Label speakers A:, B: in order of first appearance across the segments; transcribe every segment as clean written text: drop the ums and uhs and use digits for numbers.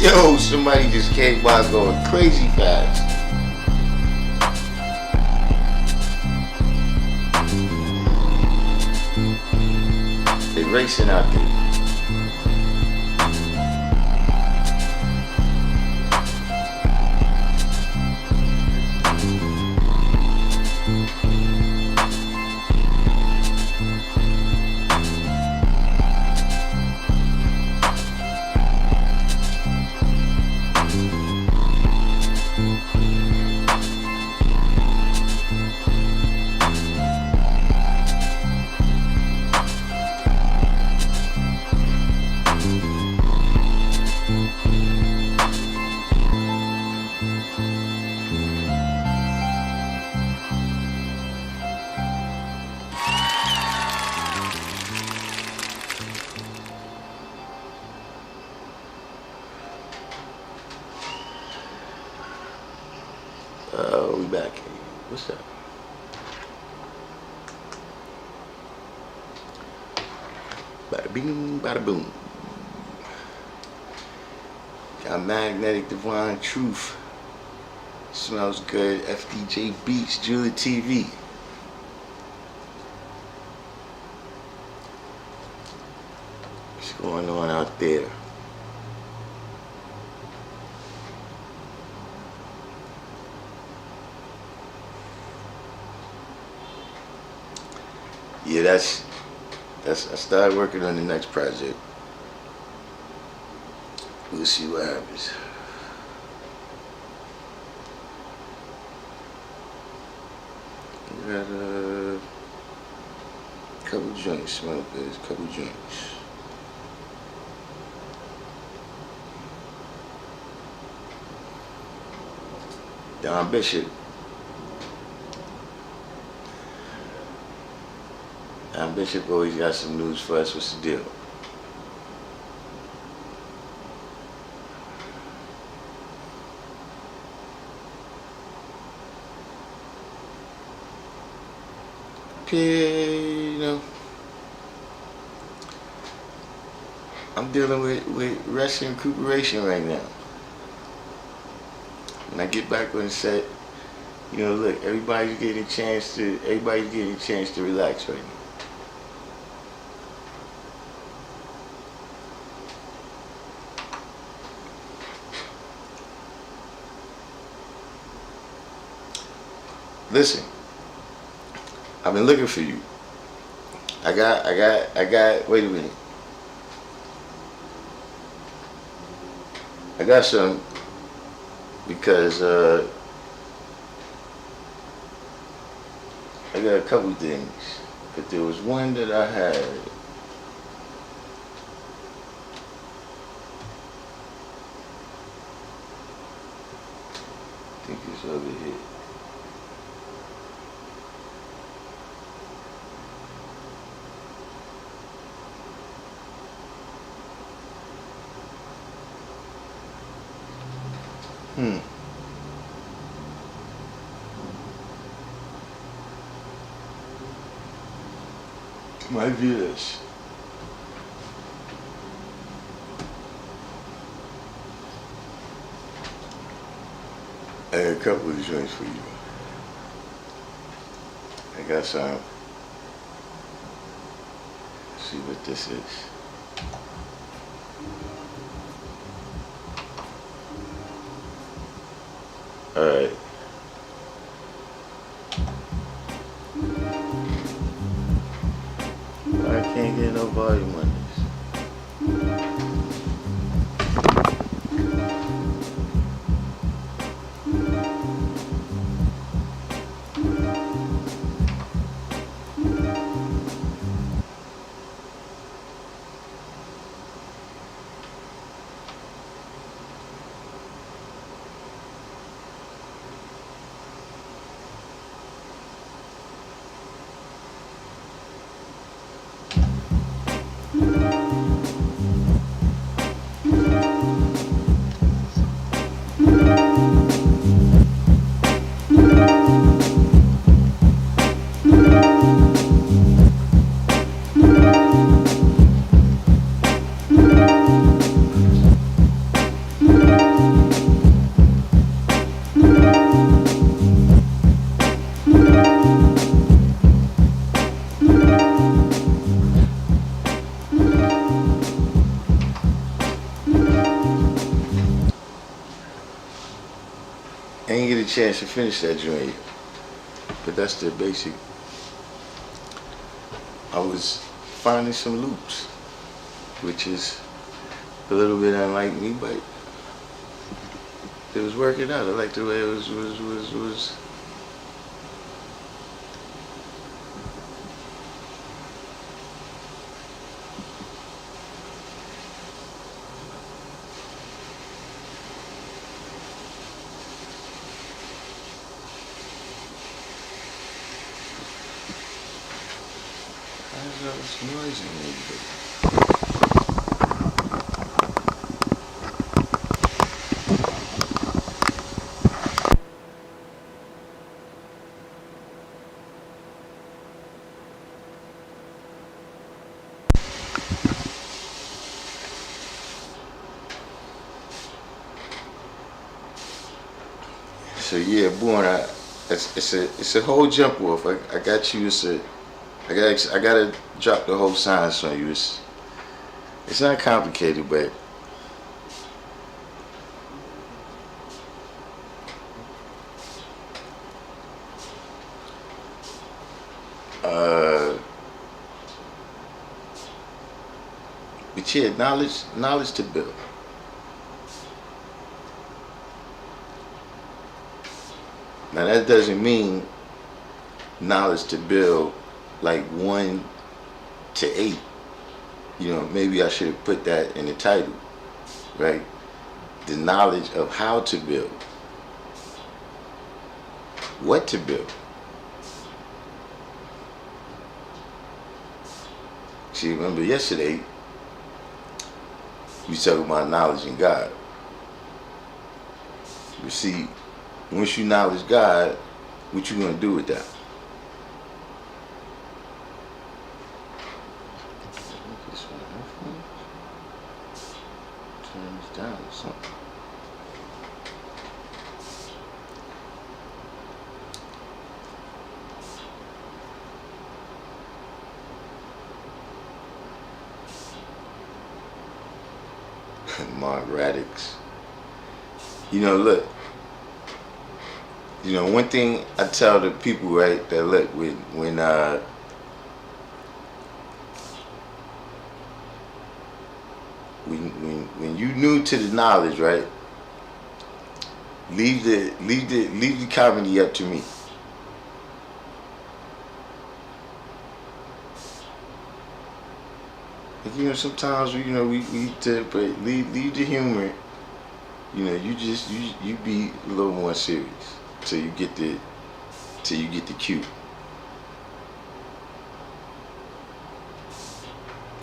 A: Yo, somebody just came by going crazy fast. They racing out there. We back. What's up? Bada bing, bada boom. Got Magnetic Divine Truth. Smells good. FDJ Beats, Julie TV. What's going on out there? Yeah, that's I started working on the next project. We'll see what happens. We got a couple joints, smell good, couple joints. Don Bishop. Bishop always got some news for us. What's the deal? Okay, you know, I'm dealing with rest and recuperation right now. When I get back on the set, you know, look, everybody's getting a chance to relax right now. Listen, I've been looking for you. I got, wait a minute. I got some, because I got a couple things, but there was one that I had. I think it's over here. Might be this. I got a couple of joints for you. I got some. Let's see what this is. Alright. I can't get no volume on this. chance to finish that joint yet. But that's the basic. I was finding some loops, which is a little bit unlike me, but it was working out. I like the way it was. How's all this noise in there? So yeah, born. It's a whole jump off. I got you. I gotta drop the whole science on you. It's not complicated, but but yeah, knowledge to build. Now that doesn't mean knowledge to build like 1 to 8. You know, maybe I should have put that in the title, right? The knowledge of how to build, what to build. See, remember yesterday we talking about knowledge in God. You see, once you knowledge God, what you gonna do with that? Turn this down or something. Mark Radix. You know, look. You know, one thing I tell the people, right, that look, when you new to the knowledge, right, leave the comedy up to me. Like, you know, sometimes we but leave the humor. You know, you be a little more serious till you get the cue.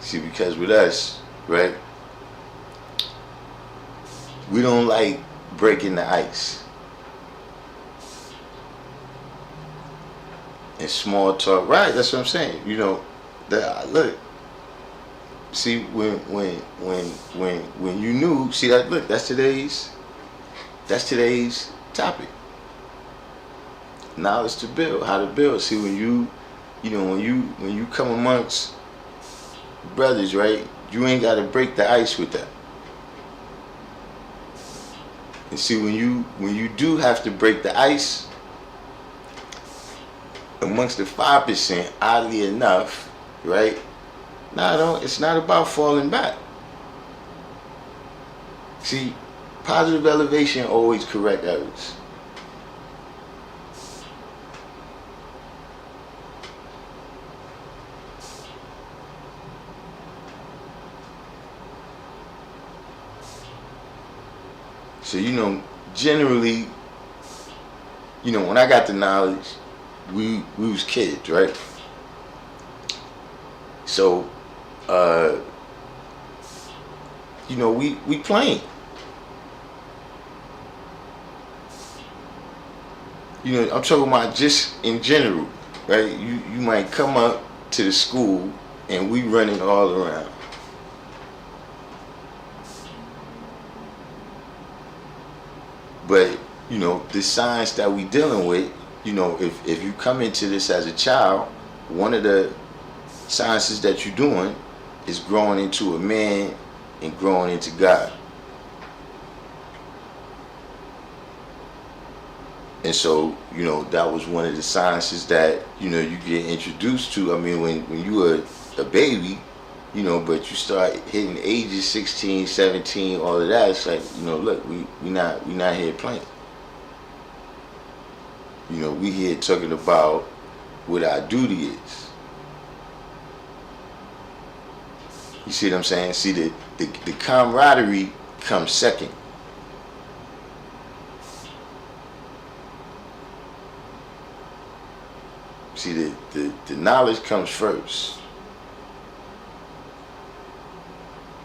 A: See, because with us, right, we don't like breaking the ice. And small talk, right? That's what I'm saying. You know, that look. See, when you knew, see that, look, that's today's topic. Knowledge to build, how to build. See, when you come amongst brothers, right, you ain't got to break the ice with that. And see, when you do have to break the ice amongst the 5%, oddly enough, right? No, it's not about falling back. See, positive elevation always correct errors. So, you know, generally, you know, when I got the knowledge, we was kids, right? So, you know, we playing. You know, I'm talking about just in general, right? You might come up to the school and we running all around. But, you know, the science that we dealing with, you know, if you come into this as a child, one of the sciences that you're doing is growing into a man and growing into God. And so, that was one of the sciences that, you get introduced to. I mean, when you were a baby, but you start hitting ages 16, 17, all of that, it's like, look, we not here playing. We here talking about what our duty is. You see what I'm saying? See, the camaraderie comes second. See, the knowledge comes first.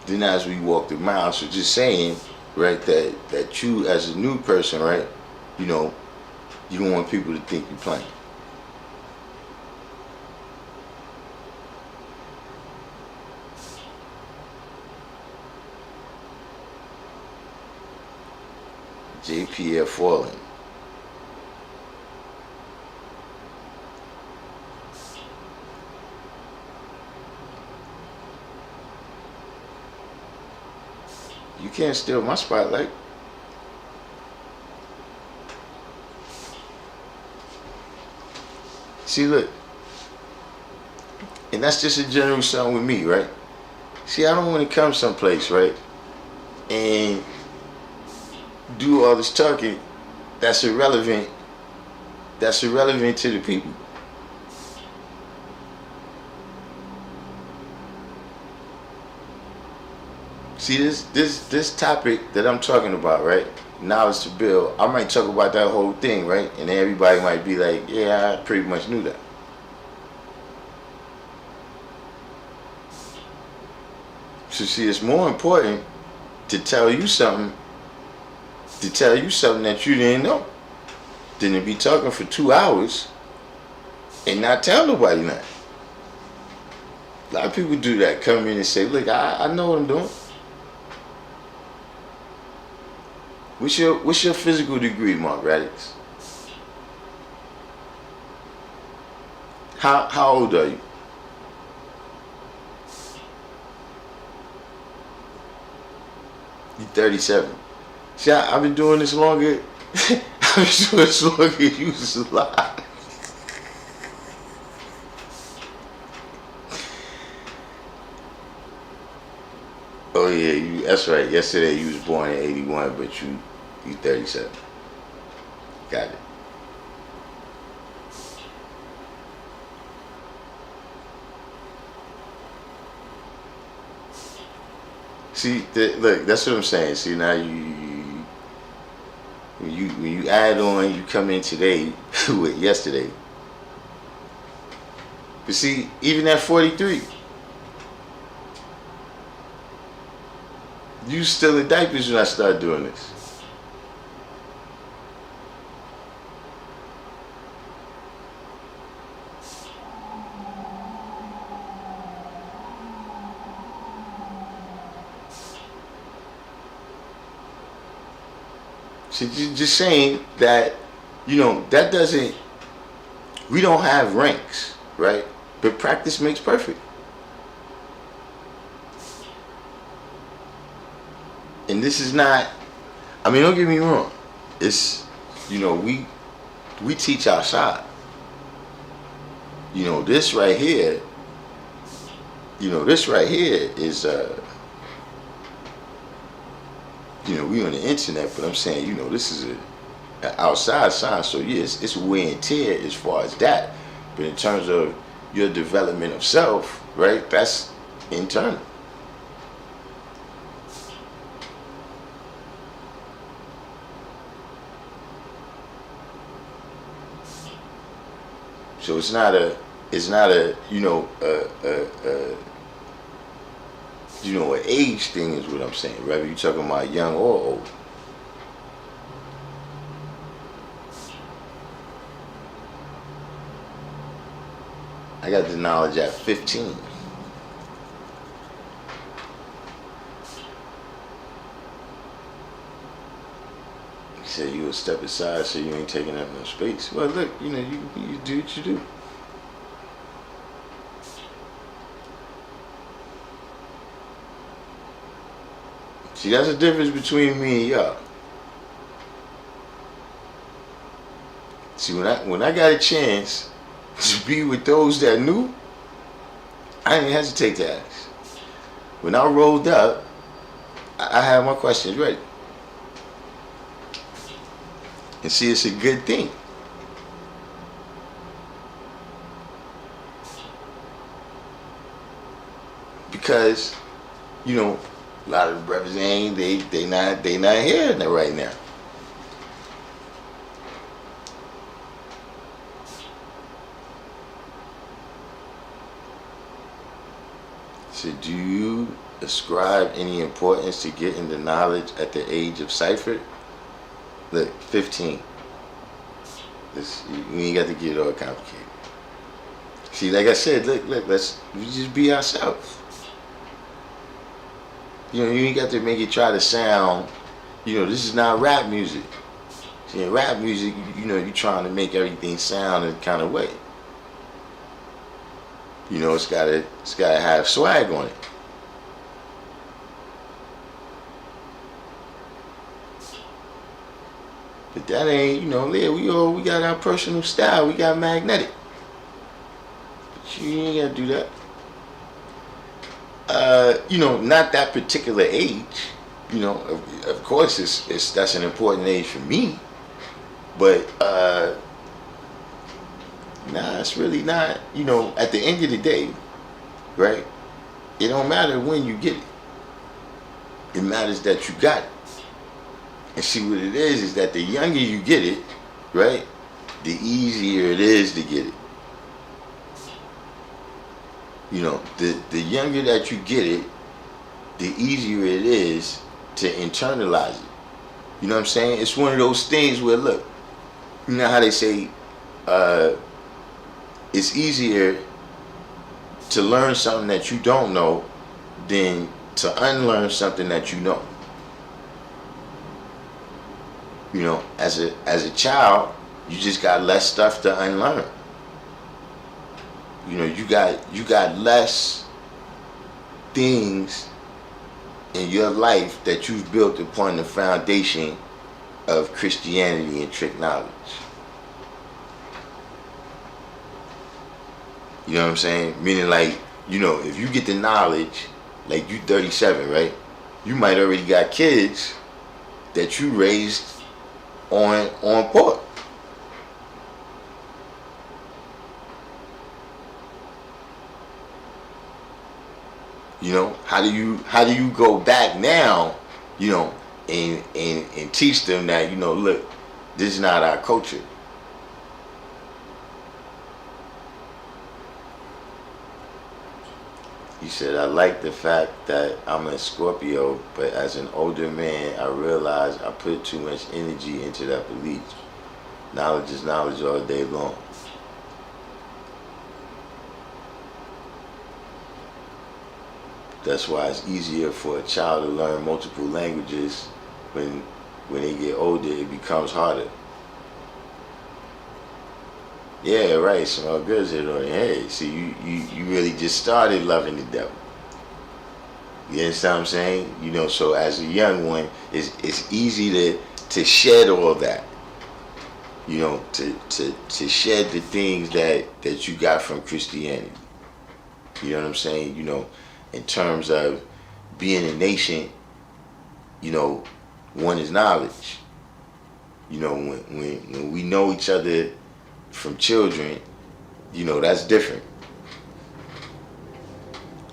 A: Then as we walk the mile, so just saying, right, that you as a new person, right, you don't want people to think you're playing. JPF falling. You can't steal my spotlight. See, look. And that's just a general something with me, right? See, I don't want to come someplace, right, and do all this talking that's irrelevant. That's irrelevant to the people. See, this topic that I'm talking about, right? Knowledge to build. I might talk about that whole thing, right? And everybody might be like, yeah, I pretty much knew that. So see, it's more important to tell you something that you didn't know than to be talking for 2 hours and not tell nobody nothing. A lot of people do that. Come in and say, look, I know what I'm doing. What's your physical degree, Mark Radix? How old are you? You're 37. See, I've been doing this longer. I've been doing this longer than you was alive. Oh yeah, that's right. Yesterday you was born in 81, but you 37. Got it. See, look, that's what I'm saying. See, now when you add on, you come in today with yesterday. But see, even at 43, you still in diapers when I start doing this. So just saying that, that doesn't, we don't have ranks, right? But practice makes perfect. And this is not, I mean, don't get me wrong. It's, we teach outside. This right here, is, we on the internet, but I'm saying, this is an outside science. So yes, it's wear and tear as far as that. But in terms of your development of self, right, that's internal. So it's not a an age thing is what I'm saying. Whether you're talking about young or old. I got the knowledge at 15. He said you will step aside so you ain't taking up no space. Well, look, you do what you do. See, that's the difference between me and y'all. See, when I got a chance to be with those that knew, I didn't hesitate to ask. When I rolled up, I had my questions ready. And see, it's a good thing. Because, you know, a lot of the brothers ain't, they not hearing it right now. So do you ascribe any importance to getting the knowledge at the age of cipher? Look, 15. We ain't got to get it all complicated. See, like I said, look, let's just be ourselves. You know, you ain't got to make it try to sound, you know, this is not rap music. See, in rap music, you know, you're trying to make everything sound a kind of way. You know, it's gotta have swag on it. But that ain't, you know, we got our personal style. We got magnetic. But you ain't gotta do that. You know, not that particular age. You know, of course, that's an important age for me. But nah, it's really not. You know, at the end of the day, right? It don't matter when you get it. It matters that you got it. And see, what it is that the younger you get it, right, the easier it is to get it. You know, the younger that you get it, the easier it is to internalize it. You know what I'm saying? It's one of those things where, look, you know how they say it's easier to learn something that you don't know than to unlearn something that you know. You know, as a child, you just got less stuff to unlearn. You know, you got less things in your life that you've built upon the foundation of Christianity and trick knowledge. You know what I'm saying? Meaning, like, you know, if you get the knowledge, like you 37, right? You might already got kids that you raised on pork. You know, how do you go back now, you know, and teach them that, you know, look, this is not our culture. He said, I like the fact that I'm a Scorpio, but as an older man, I realized I put too much energy into that belief. Knowledge is knowledge all day long. That's why it's easier for a child to learn multiple languages. When they get older, it becomes harder. Yeah, right. Smell good hit on your head. See, you really just started loving the devil. You understand what I'm saying? You know, so as a young one, it's easy to shed all that. You know, to shed the things that you got from Christianity. You know what I'm saying? You know, in terms of being a nation, you know, one is knowledge. You know, when we know each other from children, you know, that's different.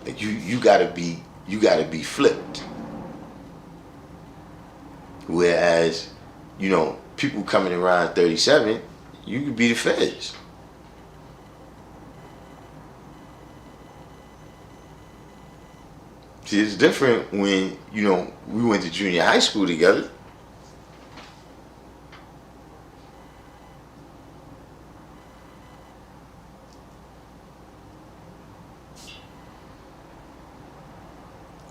A: Like you gotta be flipped. Whereas, you know, people coming around 37, you could be the feds. See, it's different when, you know, we went to junior high school together.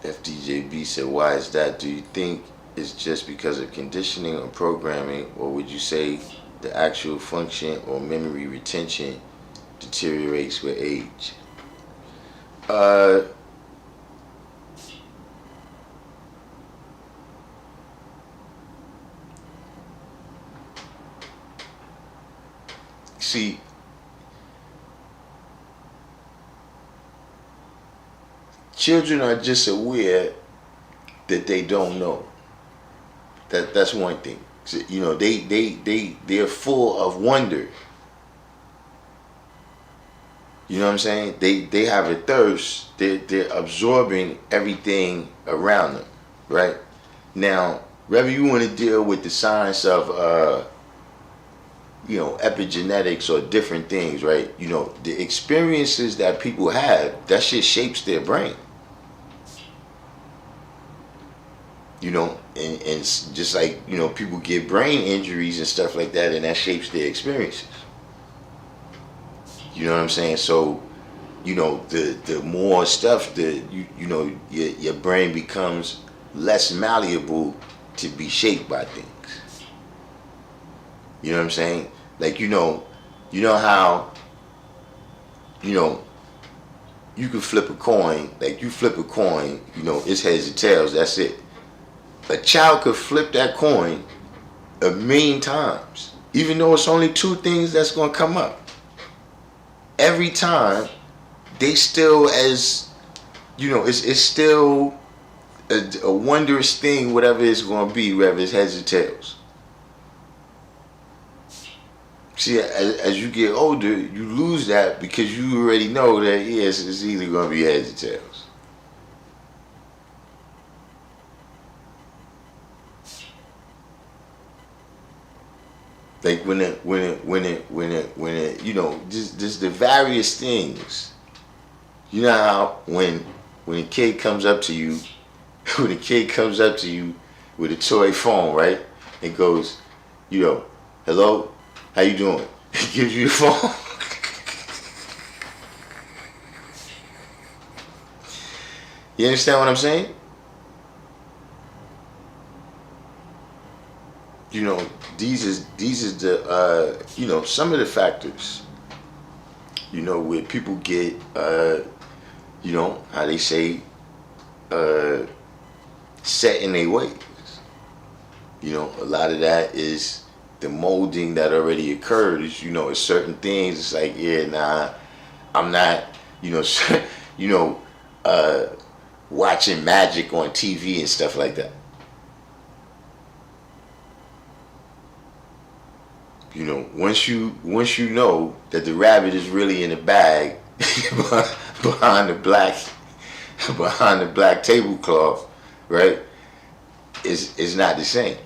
A: FDJB said, why is that? Do you think it's just because of conditioning or programming, or would you say the actual function or memory retention deteriorates with age? see, children are just aware that they don't know. That's one thing. So, you know, they're full of wonder. You know what I'm saying? They have a thirst. They're absorbing everything around them, right? Now, whether you want to deal with the science of you know, epigenetics or different things, right? You know, the experiences that people have, that shit shapes their brain. You know, and just like, you know, people get brain injuries and stuff like that, and that shapes their experiences. You know what I'm saying? So, you know, the more stuff that you know, your brain becomes less malleable to be shaped by things. You know what I'm saying? Like, you know how, you know, you can flip a coin. Like, you flip a coin, you know, it's heads or tails. That's it. A child could flip that coin a million times, even though it's only two things that's gonna come up. Every time, they still, as you know, it's still a wondrous thing, whatever it's gonna be, whether it's heads or tails. See, as you get older, you lose that because you already know that, yes, it's either gonna be heads or tails. Like when it, you know, just the various things. You know how when a kid comes up to you, when a kid comes up to you with a toy phone, right? And goes, you know, hello, how you doing? He gives you the phone. You understand what I'm saying? You know, these is the you know, some of the factors, you know, where people get you know, how they say set in their ways. You know, a lot of that is the molding that already occurred. Is, you know, it's certain things. It's like, yeah, nah, I'm not, you know, you know, watching magic on TV and stuff like that. You know, once you know that the rabbit is really in the bag behind the black tablecloth, right? It's not the same.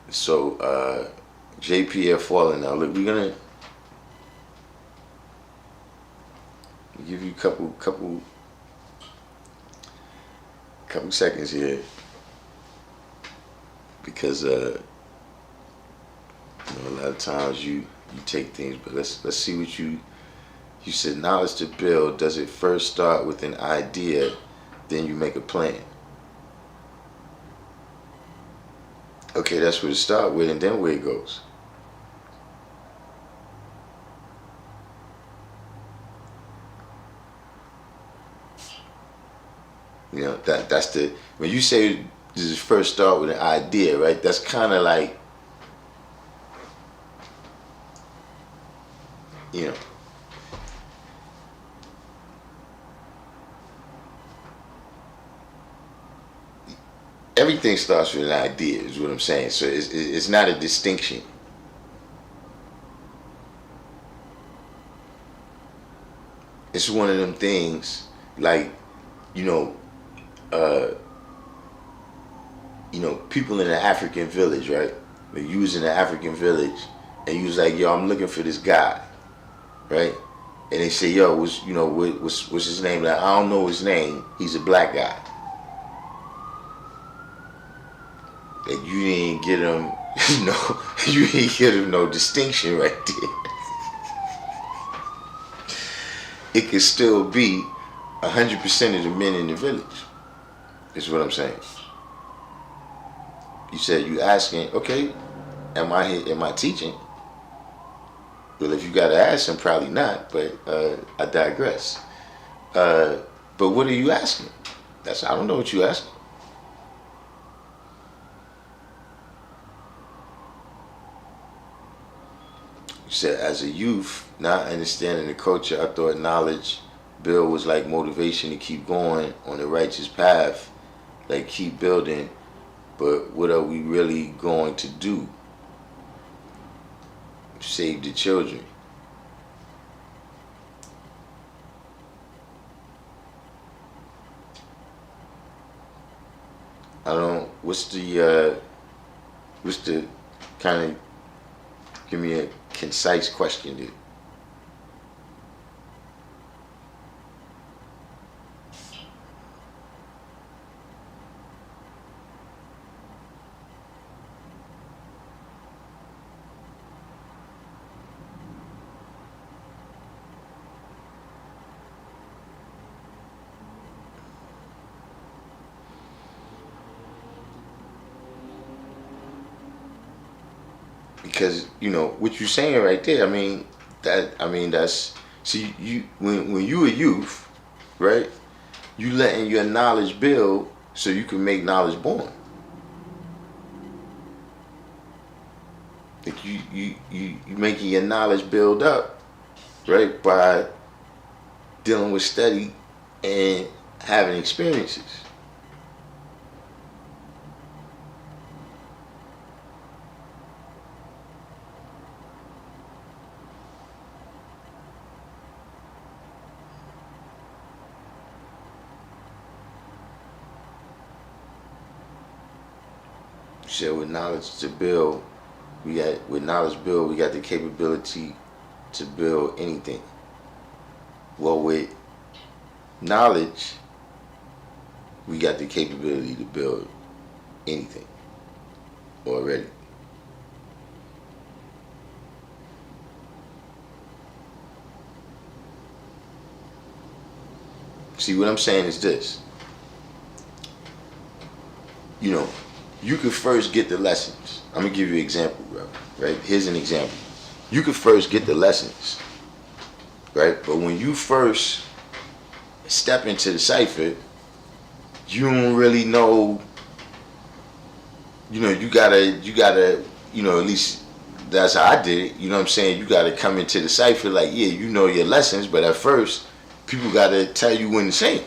A: So JPF falling now. Look, we're gonna give you a couple seconds here because you know, a lot of times you take things, but let's see what you said. Knowledge to build, does it first start with an idea, then you make a plan? Okay, that's where it start with, and then where it goes. You know, that's the, when you say this is first start with an idea, right? That's kind of like, you know, everything starts with an idea, is what I'm saying. So it's not a distinction. It's one of them things, like, you know, people in an African village, right? Like, you was in an African village, and you was like, yo, I'm looking for this guy, right? And they say, yo, what's his name? Like, I don't know his name. He's a black guy. Like, you didn't get him, you didn't get him no distinction right there. It could still be 100% of the men in the village. Is what I'm saying. You said you asking, okay, am I teaching? Well, if you gotta ask him, probably not. But I digress. But what are you asking? I don't know what you asking. You said as a youth, not understanding the culture, I thought knowledge build was like motivation to keep going on the righteous path, like keep building. But what are we really going to do? Save the children. I don't. What's the kind of, give me a concise question there. Because what you're saying right there. That's see you when you a youth, right? You letting your knowledge build so you can make knowledge born. Like you making your knowledge build up, right? By dealing with study and having experiences. So with knowledge to build, we got the capability to build anything. Well, with knowledge, we got the capability to build anything already. See, what I'm saying is this. You could first get the lessons. I'm gonna give you an example, bro. Right? Here's an example. You could first get the lessons, right? But when you first step into the cipher, you don't really know. You gotta. At least that's how I did it. You know what I'm saying? You gotta come into the cipher like, yeah, you know your lessons, but at first, people gotta tell you when to say it.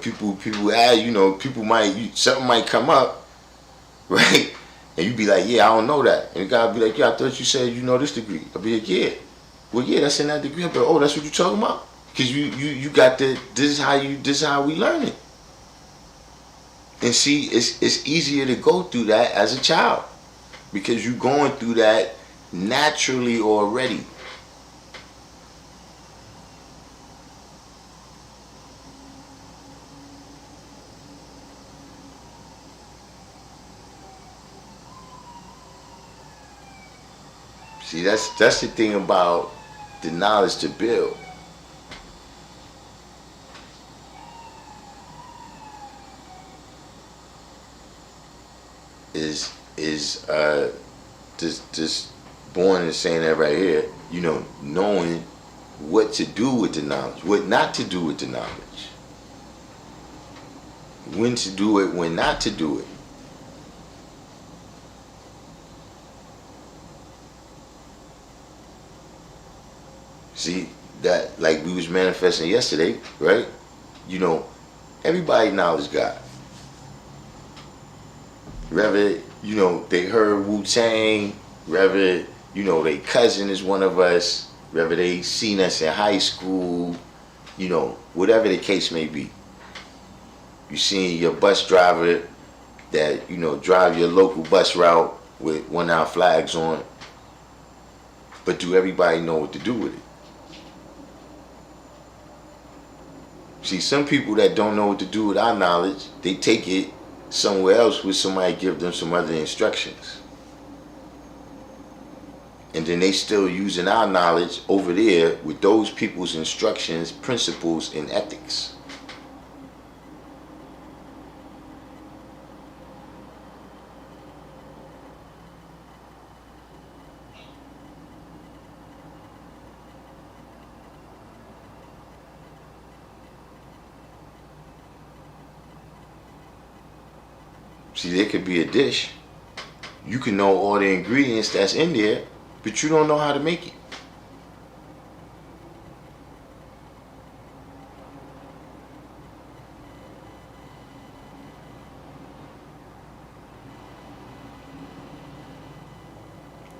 A: People ask, people something might come up, right? And you be like, yeah, I don't know that. And the guy be like, yeah, I thought you said you know this degree. I'll be like, yeah. Well, yeah, that's in that degree. But oh, that's what you talking about? Because you got this is how we learn it. And see, it's easier to go through that as a child because you're going through that naturally already. See, that's the thing about the knowledge to build. Is just born and saying that right here, knowing what to do with the knowledge, what not to do with the knowledge, when to do it, when not to do it. See, that like we was manifesting yesterday, right? Everybody knowledge God. Whether, they heard Wu-Tang, whether, they cousin is one of us, whether they seen us in high school, whatever the case may be. You seen your bus driver that, drive your local bus route with 1 hour flags on. But do everybody know what to do with it? See, some people that don't know what to do with our knowledge, they take it somewhere else where somebody give them some other instructions. And then they still using our knowledge over there with those people's instructions, principles, and ethics. See, there could be a dish. You can know all the ingredients that's in there, but you don't know how to make it.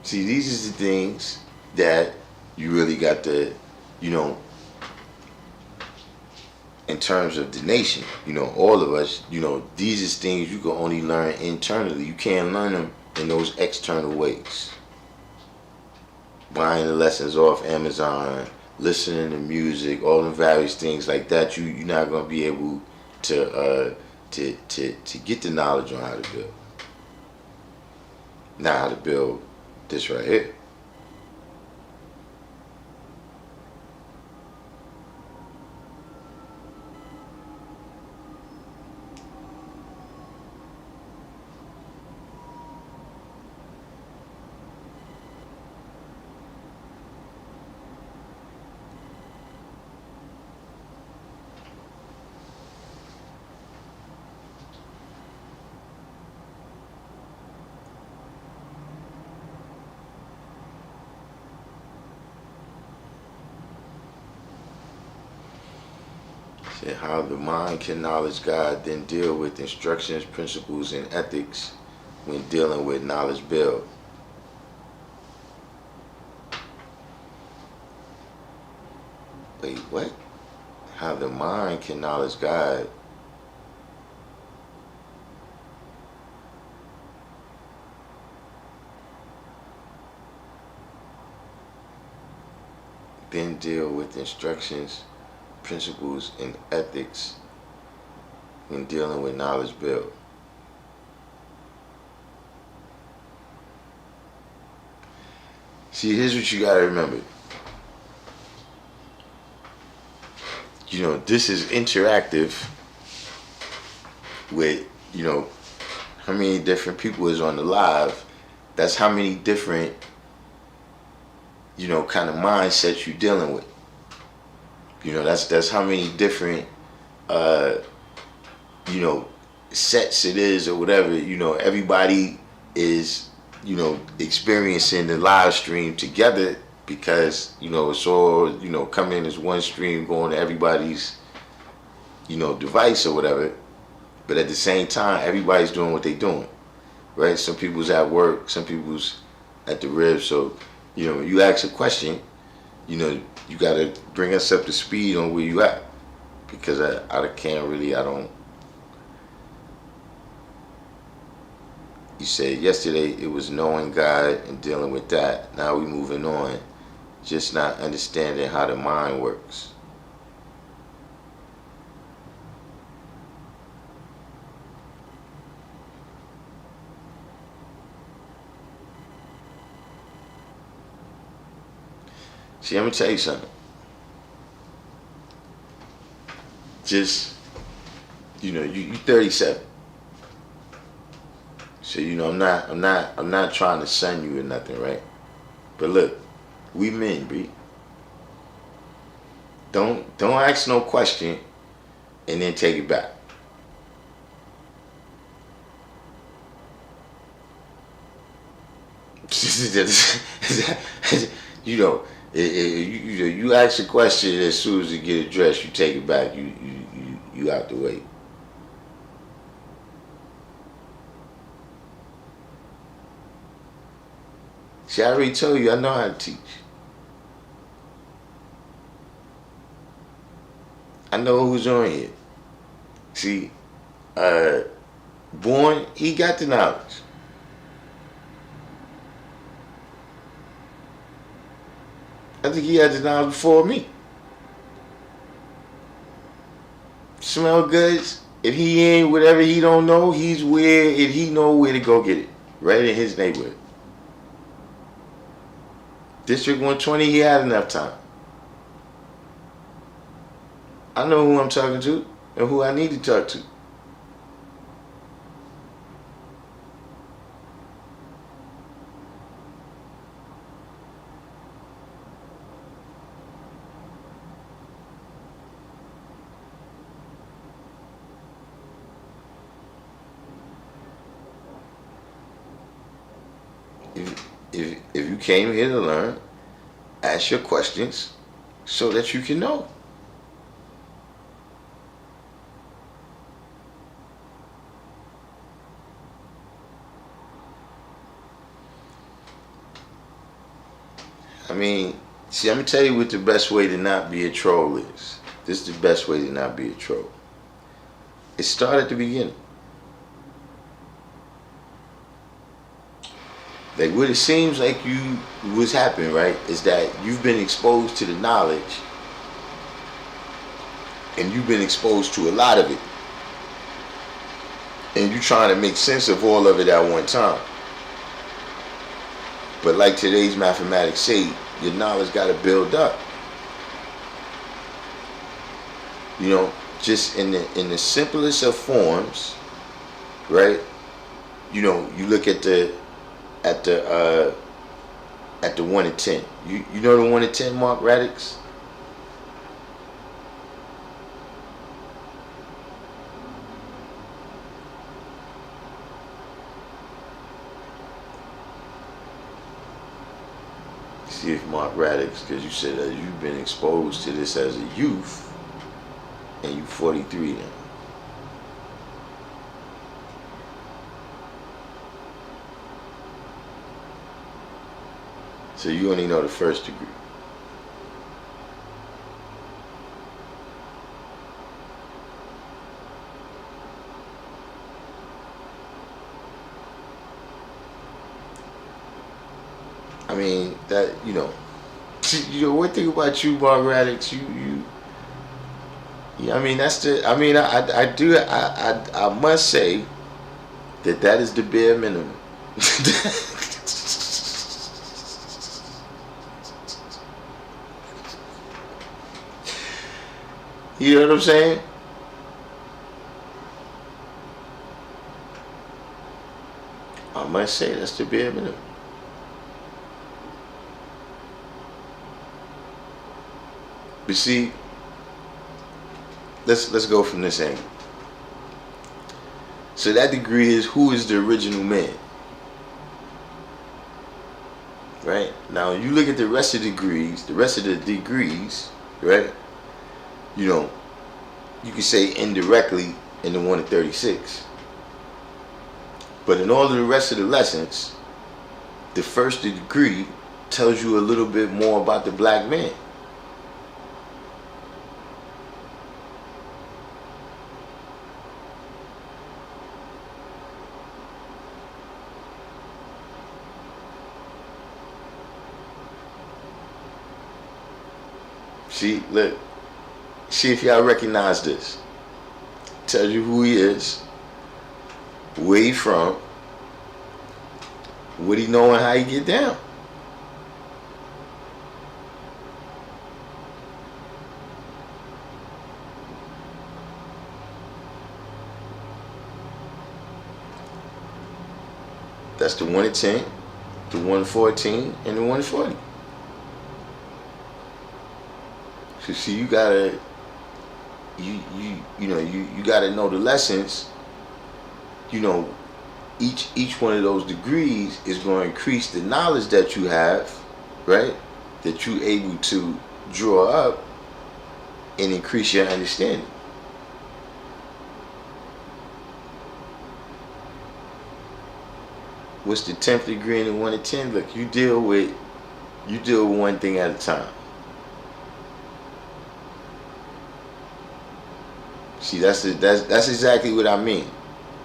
A: See, these is the things that you really got to, you know, in terms of the nation, you know, all of us, you know, these is things you can only learn internally. You can't learn them in those external ways. Buying the lessons off Amazon, listening to music, all the various things like that, you're not gonna be able to get the knowledge on how to build. Not how to build this right here. How the mind can knowledge God, then deal with instructions, principles, and ethics when dealing with knowledge build. Wait, what? How the mind can knowledge God, then deal with instructions, principles, and ethics when dealing with knowledge build. See, here's what you gotta remember. You know, this is interactive with, you know, how many different people is on the live. That's how many different, you know, kind of mindsets you're dealing with. You know, that's how many different, you know, sets it is or whatever. You know, everybody is, you know, experiencing the live stream together because, you know, it's all, you know, coming as one stream going to everybody's, you know, device or whatever. But at the same time, everybody's doing what they're doing, right? Some people's at work, some people's at the rib. So, you know, when you ask a question, you know, you got to bring us up to speed on where you at, because I can't really, I don't. You said yesterday it was knowing God and dealing with that. Now we moving on, just not understanding how the mind works. See, I'm gonna tell you something. Just, you know, you 37. So, you know, I'm not trying to sun you or nothing, right? But look, we men, B. Don't ask no question and then take it back. You know, you ask a question, as soon as it get addressed, you take it back. You out the way. See, I already told you I know how to teach. I know who's on here. See, Born, he got the knowledge. I think he had the knowledge before me. Smell goods. If he ain't whatever he don't know, he's where, and he know where to go get it. Right in his neighborhood. District 120, he had enough time. I know who I'm talking to and who I need to talk to. if you came here to learn, ask your questions so that you can know. I mean, see, I'm gonna tell you what the best way to not be a troll is. This is the best way to not be a troll. It started at the beginning. Like what it seems like what's happening, right, is that you've been exposed to the knowledge and you've been exposed to a lot of it. And you're trying to make sense of all of it at one time. But like today's mathematics say, your knowledge got to build up. You know, just in the simplest of forms, right? You know, you look at the 1 and 10. You know the 1 and 10 mark radix? See if Mark Radix, because you said that you've been exposed to this as a youth, and you 43 now. So you only know the first degree. I mean, that, you know, one thing about you, Mark Radix, yeah, I mean, that's the, I mean, I must say that is the bare minimum. You know what I'm saying? I must say that's the bare minimum. But see, let's go from this angle. So that degree is, who is the original man? Right? Now you look at the rest of the degrees, right? You know, you can say indirectly in the 1 to 36. But in all of the rest of the lessons, the first degree tells you a little bit more about the black man. See, look. See if y'all recognize this. Tells you who he is, where he from, what he know and how he get down. That's the 1 to 10, the 1 to 14, and the 1 to 40. So see, you gotta, you gotta know the lessons. You know, each one of those degrees is going to increase the knowledge that you have, right? That you're able to draw up and increase your understanding. What's the 10th degree in the 1 to 10? Look, you deal with one thing at a time. See, that's exactly what I mean,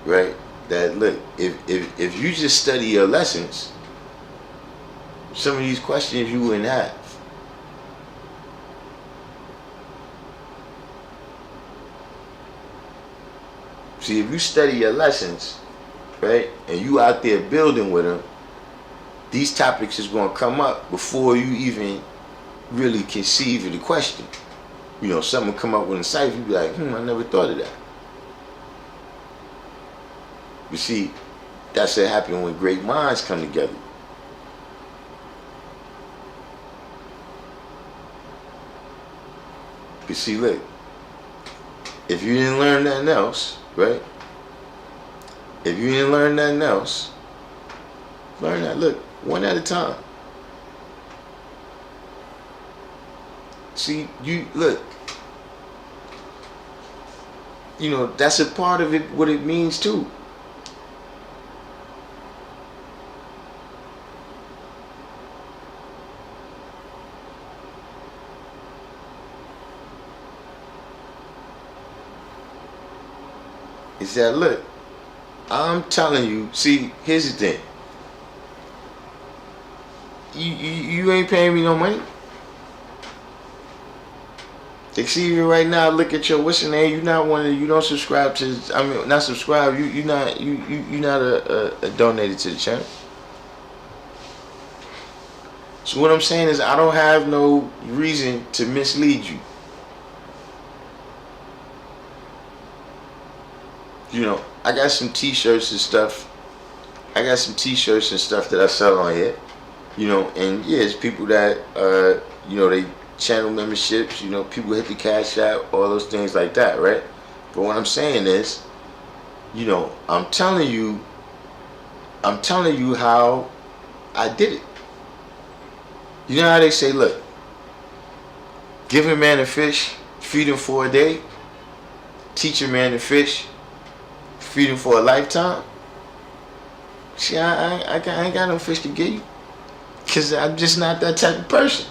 A: right? That, look, if you just study your lessons, some of these questions you wouldn't have. See, if you study your lessons, right, and you out there building with them, these topics is going to come up before you even really conceive of the question. You know, someone come up with a cipher, you be like, I never thought of that. You see, that's what happens when great minds come together. You see, look, if you didn't learn nothing else, right? If you didn't learn nothing else, learn that. Look, One at a time. See, you look. You know, that's a part of it. What it means too. Is that look? I'm telling you. See, here's the thing. You ain't paying me no money. See you right now. Look at your what's your name. You not one of you don't subscribe to. I mean, not subscribe. You not you not a donated to the channel. So what I'm saying is I don't have no reason to mislead you. You know, I got some T-shirts and stuff. I got some T-shirts and stuff that I sell on here. You know, and yeah, it's people that you know, they channel memberships, you know, people hit the cash out, all those things like that, right? But what I'm saying is, you know, I'm telling you how I did it. You know how they say, look, give a man a fish, feed him for a day, teach a man to fish, feed him for a lifetime. See, I ain't got no fish to give you, because I'm just not that type of person.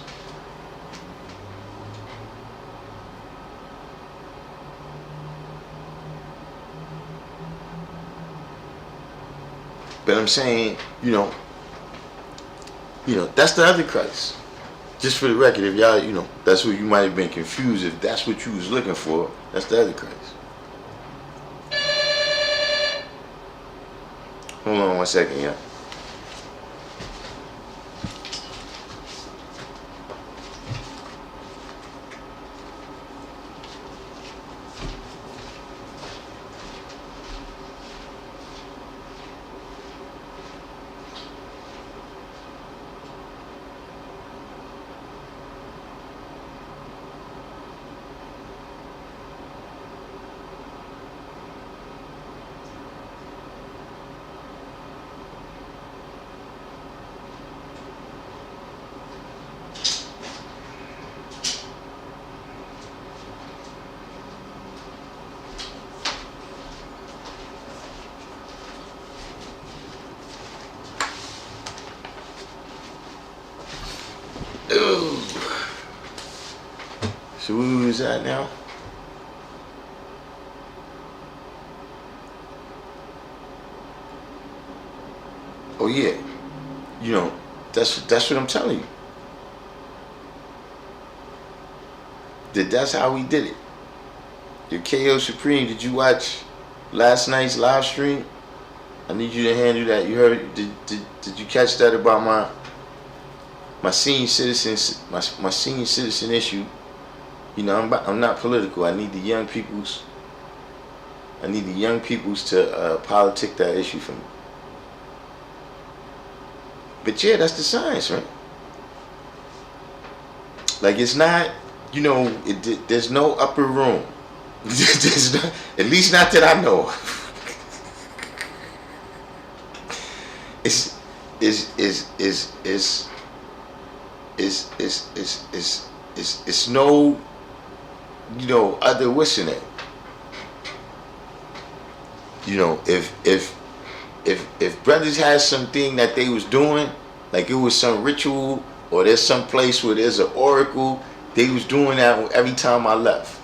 A: But I'm saying, you know, that's the other Christ. Just for the record, if y'all, you know, that's what you might have been confused. If that's what you was looking for, that's the other Christ. Hold on 1 second, yeah. So where was that now? Oh yeah, you know, that's what I'm telling you. That's how we did it. Your KO Supreme, did you watch last night's live stream? I need you to handle that. You heard? Did you catch that about my senior citizens, my senior citizen issue? You know, I'm not political. I need the young peoples. To politic that issue for me. But yeah, that's the science, right? Like, it's not, you know, there's no upper room. There's not, at least not that I know. It's no, you know, other what's in it. You know, if brothers had something that they was doing, like it was some ritual, or there's some place where there's an oracle, they was doing that every time I left.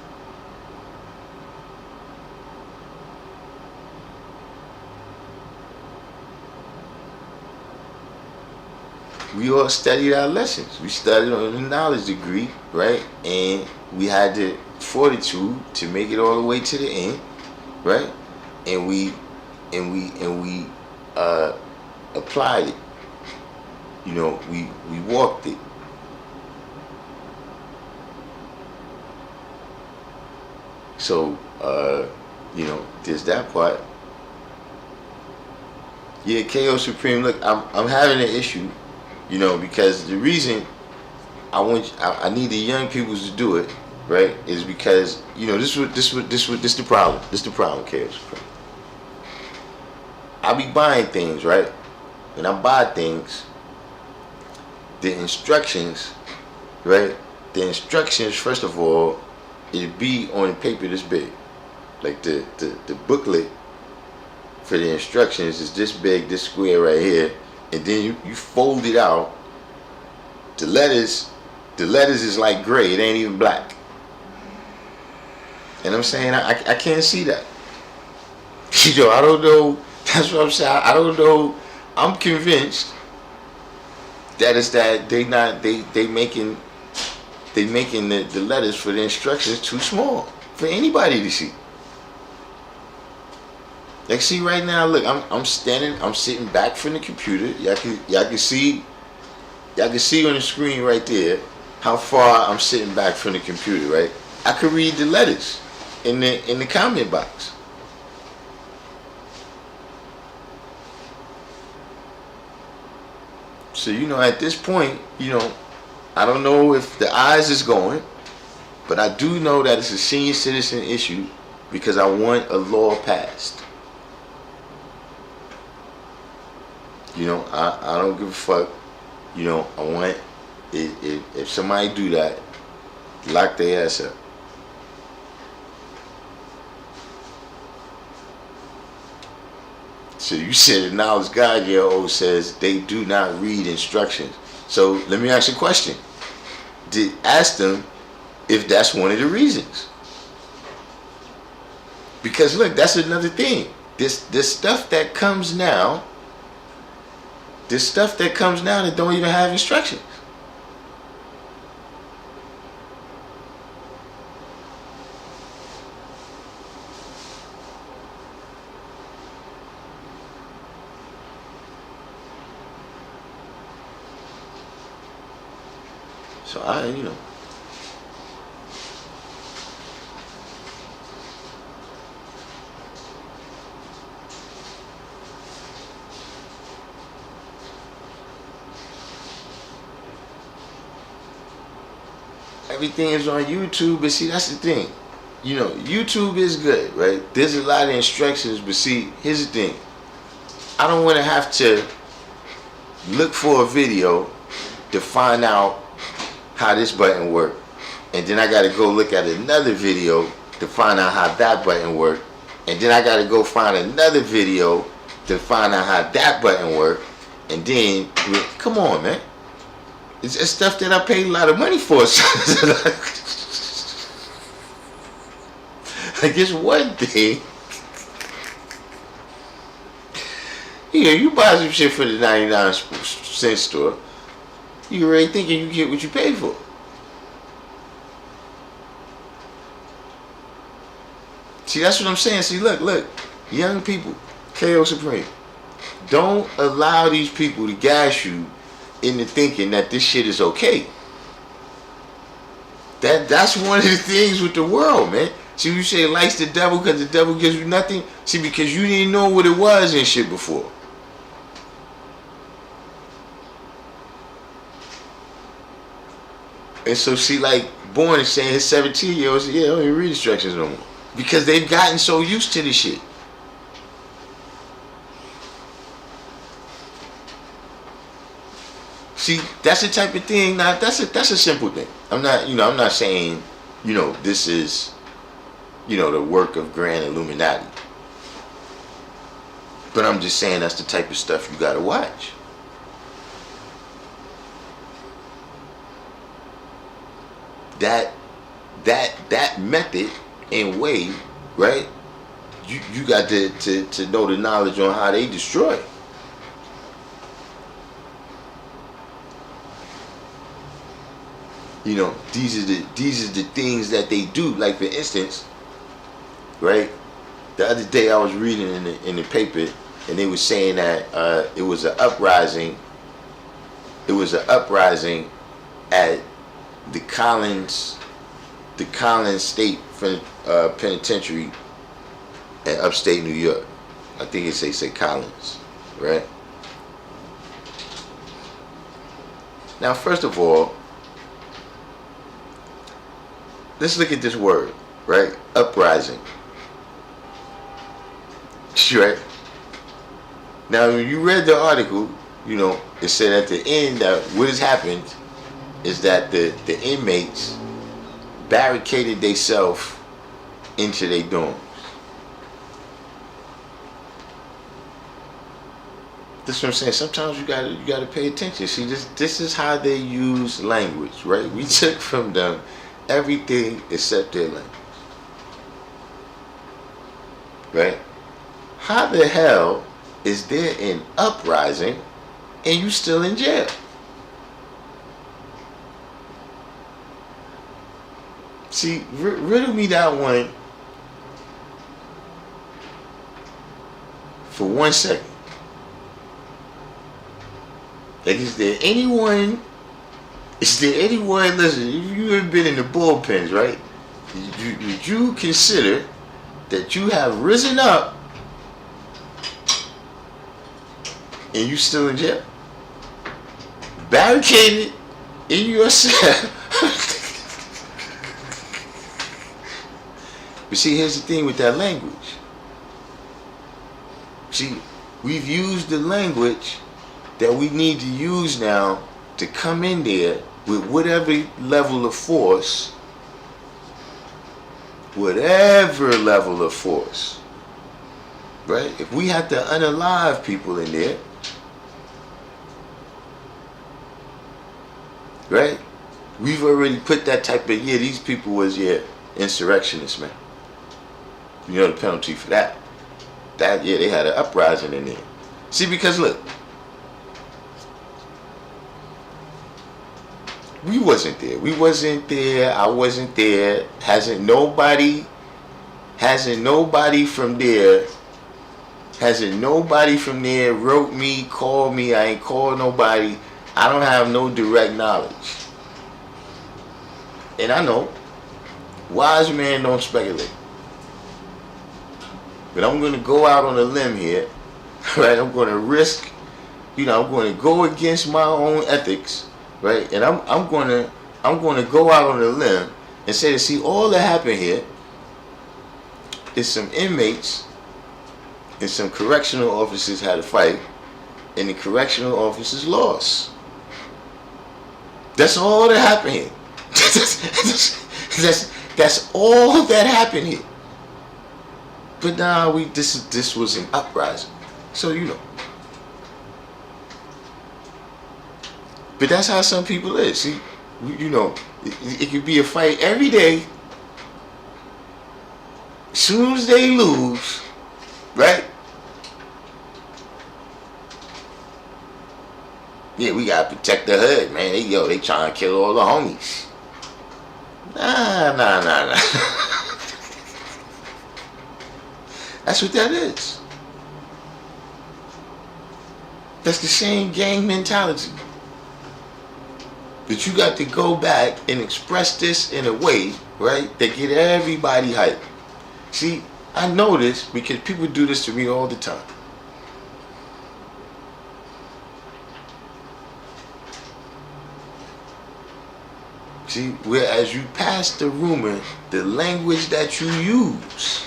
A: We all studied our lessons. We studied on the knowledge degree, right? And we had the fortitude to make it all the way to the end, right? And we applied it. You know, we walked it. So you know, there's that part. Yeah, KO Supreme. Look, I'm having an issue. You know, because the reason I need the young people to do it, right, is because, you know, this the problem. This the problem, KO Supreme. I be buying things, right? And I buy things, the instructions, right? The instructions, first of all, it'd be on a paper this big. Like the booklet for the instructions is this big, this square right here, and then you fold it out. The letters is like gray, it ain't even black. And I'm saying I can't see that. You know, I don't know. That's what I'm saying. I don't know. I'm convinced that it's that they making the letters for the instructions too small for anybody to see. Like, see right now, look, I'm sitting back from the computer. Y'all can see on the screen right there how far I'm sitting back from the computer, right? I could read the letters in the comment box. So, you know, at this point, you know, I don't know if the eyes is going, but I do know that it's a senior citizen issue because I want a law passed. You know, I don't give a fuck. You know, I want if somebody do that, lock their ass up. So you said the knowledge God says they do not read instructions. So let me ask you a question. Ask them if that's one of the reasons. Because look, that's another thing. This stuff that comes now. This stuff that comes now that don't even have instructions. So you know. Everything is on YouTube, but see, that's the thing. You know, YouTube is good, right? There's a lot of instructions, but see, here's the thing. I don't want to have to look for a video to find out how this button works, and then I got to go look at another video to find out how that button works, and then I got to go find another video to find out how that button works, and then, come on, man. It's stuff that I paid a lot of money for. Like, it's one thing. Yeah, you buy some shit for the 99-cent store. You already thinking you get what you paid for. See, that's what I'm saying. See, look. Young people, KO Supreme. Don't allow these people to gas you into thinking that this shit is okay. That's one of the things with the world, man. See, you say it likes the devil because the devil gives you nothing. See, because you didn't know what it was and shit before. And so, see, like, Born is saying his 17-year-olds, yeah, don't even read instructions no more. Because they've gotten so used to this shit. See, that's the type of thing. Now, that's a simple thing. I'm not saying, this is, the work of Grand Illuminati. But I'm just saying that's the type of stuff you gotta watch. That method and way, right? You got to know the knowledge on how they destroy. These are the things that they do. Like, for instance, right? The other day I was reading in the paper, and they were saying that it was an uprising. It was an uprising at the Collins State Penitentiary in upstate New York. I think it say Collins, right? Now, first of all, let's look at this word, right? Uprising. Right? Now, when you read the article, it said at the end that what has happened is that the inmates barricaded themselves into their dorms. That's what I'm saying. Sometimes you gotta pay attention. See, this is how they use language, right? We took from them everything except their language, right? How the hell is there an uprising and you still in jail? See, riddle me that one for 1 second. Like, is there anyone, listen, if you have been in the bullpens, right? Would you consider that you have risen up and you still in jail? Barricaded in your cell. But see, here's the thing with that language. See, we've used the language that we need to use now to come in there with whatever level of force, right? If we have to unalive people in there, right? We've already put that type of, these people was, insurrectionists, man. You know the penalty for that. They had an uprising in there. See, because look, we wasn't there. I wasn't there. Hasn't nobody from there wrote me, called me. I ain't called nobody. I don't have no direct knowledge. And I know wise men don't speculate. But I'm going to go out on a limb here, right? I'm going to risk, I'm going to go against my own ethics, right? And I'm going to go out on a limb and say, see, all that happened here is some inmates and some correctional officers had a fight, and the correctional officers lost. That's all that happened here. That's all that happened here. But now this was an uprising. So But that's how some people is. See, it could be a fight every day. As soon as they lose, right? Yeah, we gotta protect the hood, man. They trying to kill all the homies. Nah. That's what that is. That's the same gang mentality. But you got to go back and express this in a way, right, that get everybody hyped. See, I know this because people do this to me all the time. See, whereas you pass the rumor, the language that you use,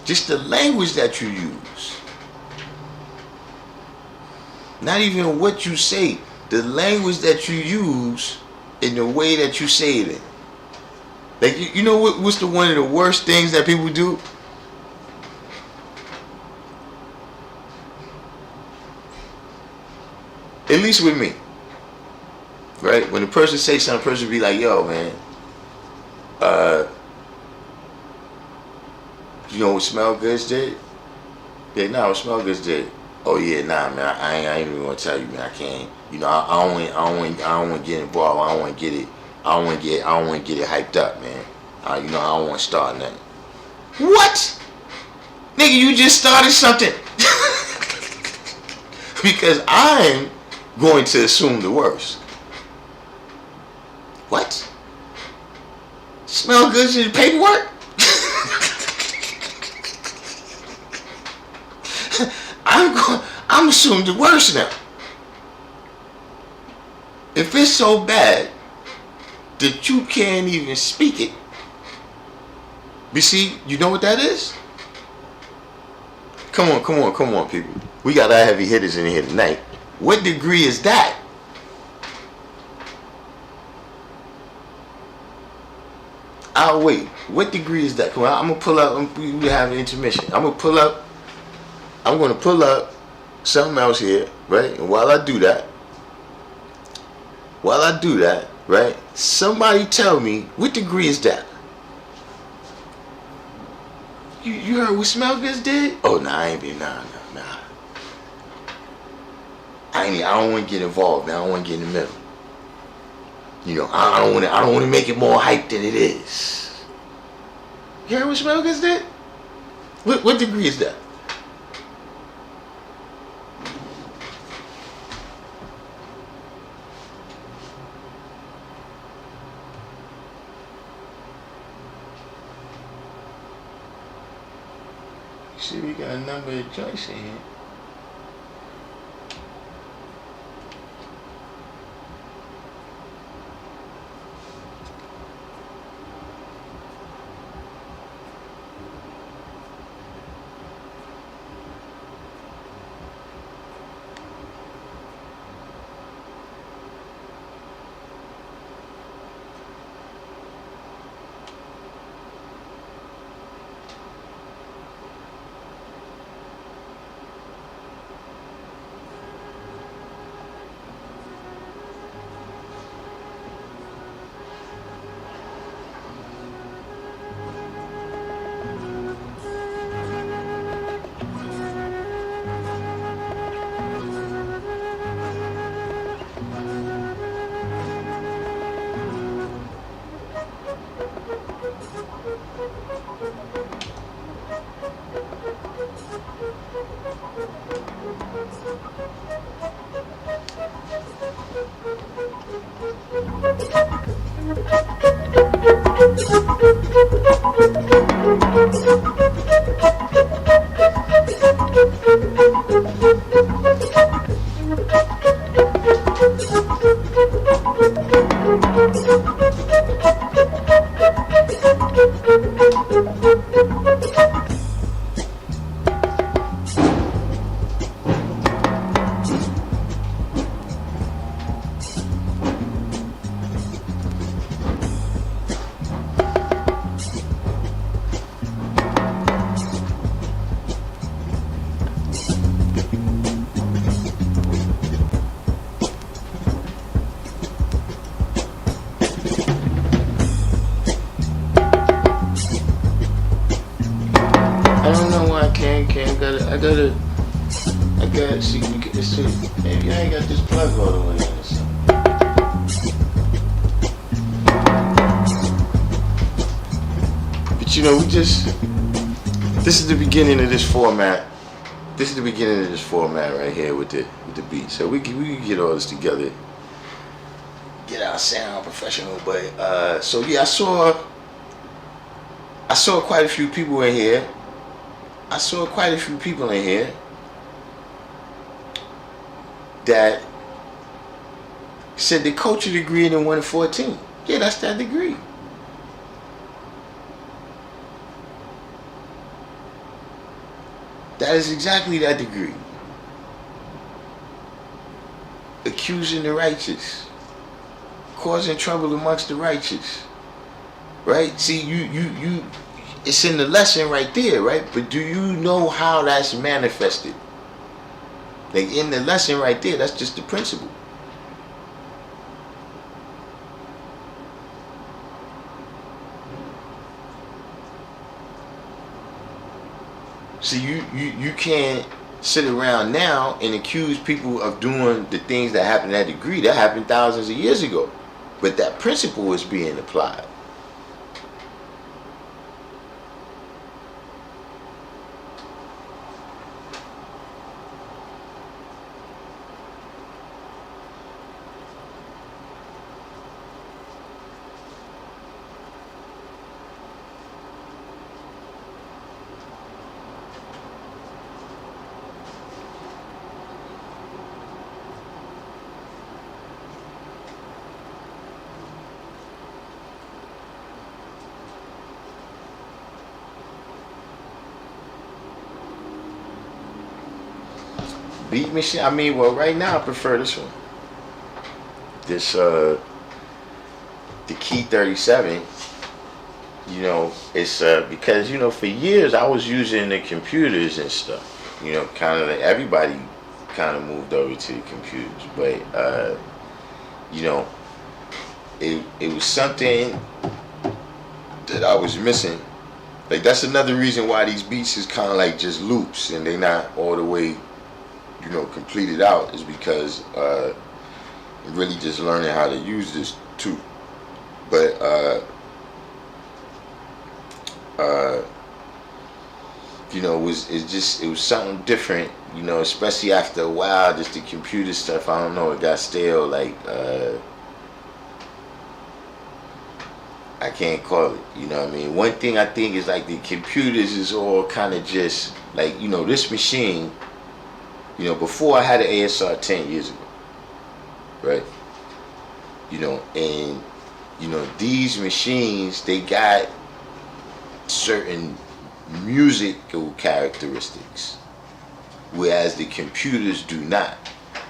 A: just the language that you use, not even what you say, the language that you use in the way that you say it in. Like, you know what's one of the worst things that people do? At least with me. Right? When a person says something, a person be like, yo, man, you know what Smell Goods did? Yeah, nah, what Smell Goods did? Oh yeah, nah, man, I ain't even gonna tell you, man. I can't. I don't want to get involved. I don't want to get it hyped up, man. I don't want to start nothing. What? Nigga, you just started something. Because I'm going to assume the worst. What? Smell Goods in the paperwork? I'm assuming the worst now. If it's so bad that you can't even speak it, you see, you know what that is? Come on, people. We got our heavy hitters in here tonight. What degree is that? I'll wait. What degree is that? Come on, I'm gonna pull up. We have an intermission. I'm gonna pull up. I'm gonna pull up something else here, right? And while I do that, right? Somebody tell me what degree is that? You heard what Smell Goods did? Oh, nah, I ain't been, nah. I don't want to get involved. Now I don't want to get in the middle. You know, I don't want to make it more hype than it is. You heard what Smell Goods did? What degree is that? See, we got a number of joints in here. See, maybe I ain't got this plug all the way in or something. But you know, this is the beginning of this format. This is the beginning of this format right here with the beat. So we can get all this together, get our sound professional. But so yeah, I saw quite a few people in here. That said the culture degree in 1 to 14. Yeah, that's that degree. That is exactly that degree. Accusing the righteous, causing trouble amongst the righteous. Right? See, you it's in the lesson right there, right? But do you know how that's manifested? Like in the lesson right there, that's just the principle. See, you can't sit around now and accuse people of doing the things that happened at that degree. That happened thousands of years ago. But that principle is being applied. Beat machine. I mean, well, right now I prefer this one. This the Key 37. You know, it's because for years I was using the computers and stuff. Kind of like everybody kind of moved over to the computers, but you know, it was something that I was missing. Like that's another reason why these beats is kind of like just loops and they not all the way, completed out, is because really just learning how to use this too. But it was something different, especially after a while, just the computer stuff, I don't know, it got stale, like I can't call it, you know what I mean? One thing I think is like the computers is all kind of just like, this machine, before I had an ASR 10 years ago, right? And these machines, they got certain musical characteristics, whereas the computers do not.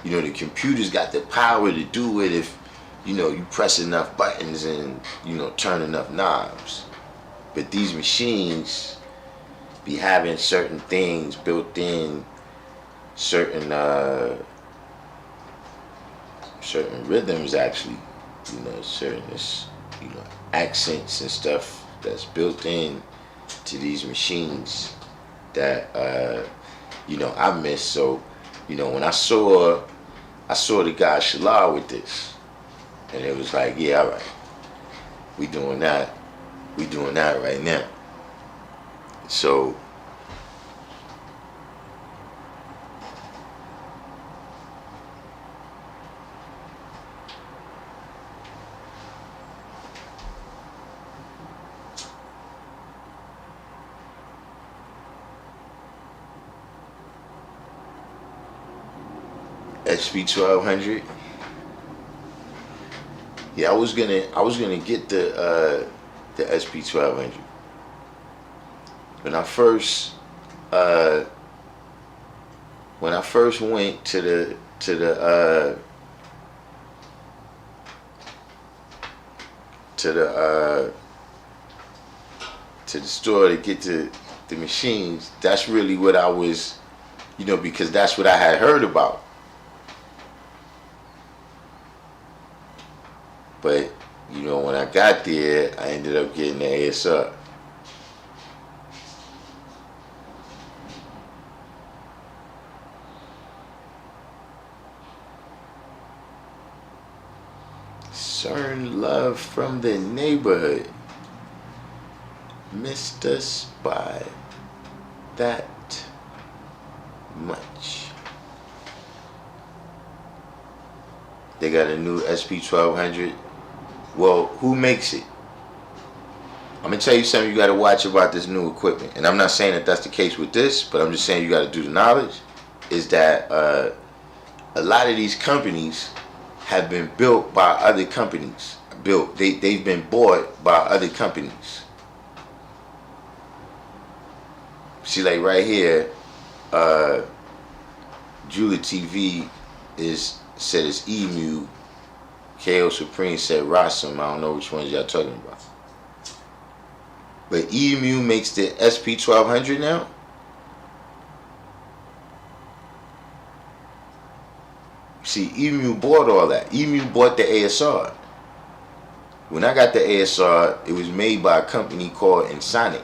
A: The computers got the power to do it if you press enough buttons and turn enough knobs. But these machines be having certain things built in, certain rhythms actually, certain accents and stuff that's built in to these machines that I miss. So when I saw the guy Shalal with this, and it was like, yeah, all right, we doing that right now. So SP1200. Yeah, I was gonna get the SP1200 when I first went to the store to get the machines. That's really what I was, because that's what I had heard about. But when I got there, I ended up getting the ASR. Certain love from the neighborhood. Missed us by that much. They got a new SP1200. Well, who makes it? I'm gonna tell you something you gotta watch about this new equipment. And I'm not saying that that's the case with this, but I'm just saying you gotta do the knowledge. Is that a lot of these companies have been built by other companies. They've been bought by other companies. See, like right here, Julia TV said it's Emu. KO Supreme said Rassam. I don't know which ones y'all talking about. But Emu makes the SP1200 now. See, Emu bought all that. Emu bought the ASR. When I got the ASR, it was made by a company called Ensoniq.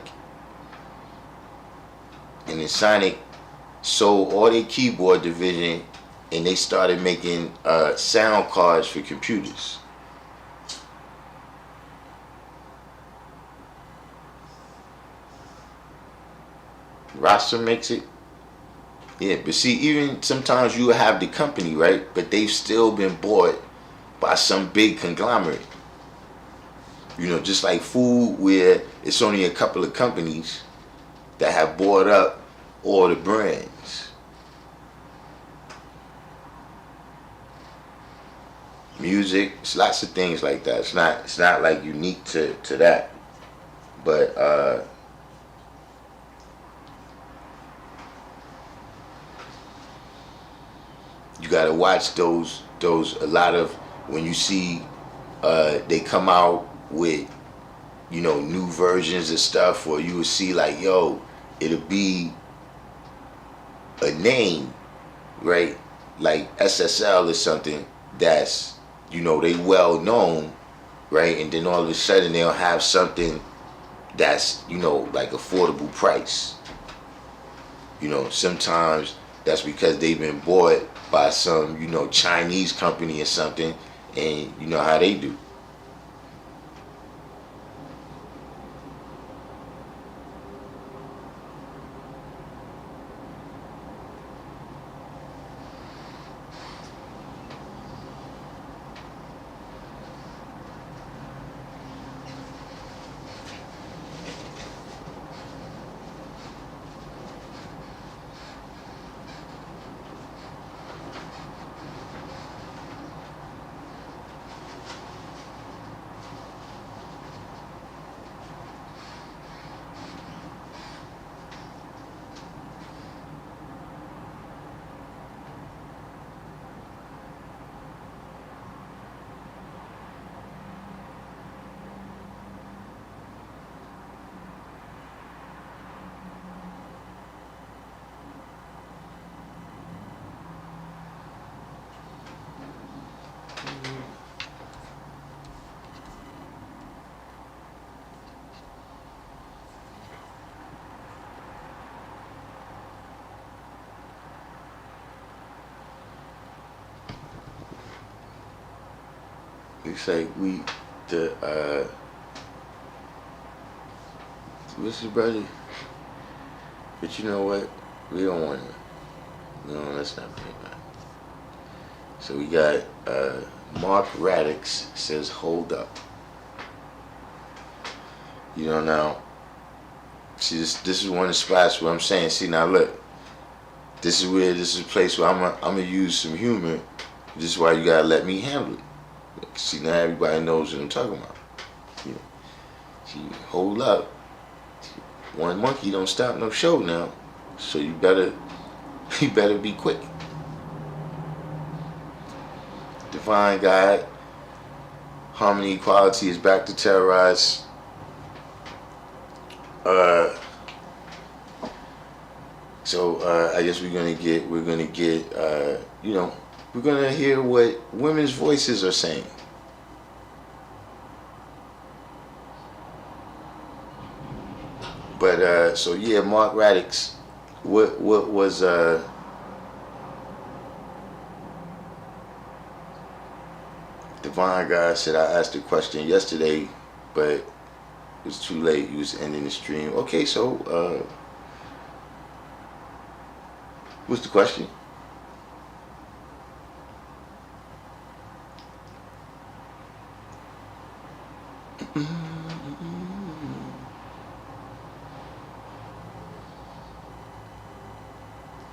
A: And Ensoniq sold all their keyboard division, and they started making sound cards for computers. Rasta makes it. Yeah, but see, even sometimes you have the company, right? But they've still been bought by some big conglomerate. Just like food, where it's only a couple of companies that have bought up all the brands. Music, it's lots of things like that. It's not like unique to that. But you gotta watch those a lot of when you see they come out with new versions of stuff, or you will see like it'll be a name, right, like SSL or something that's they well known, right, and then all of a sudden they'll have something that's like affordable price. Sometimes that's because they've been bought by some Chinese company or something, and you know how they do. It's like what's his brother? But you know what? We don't want to. No, let's not play that. So we got Mark Radix says, hold up. Now, see, this is one of the spots where I'm saying, see, now look, this is a place where I'm gonna use some humor. This is why you gotta let me handle it. See, now everybody knows what I'm talking about. See, hold up. One monkey don't stop no show now. So you better be quick. Divine God, harmony, equality is back to terrorize. I guess we're gonna get we're gonna hear what women's voices are saying. But so yeah, Mark Radix, what was Divine God said, I asked a question yesterday, but it was too late. He was ending the stream. Okay, so what's the question?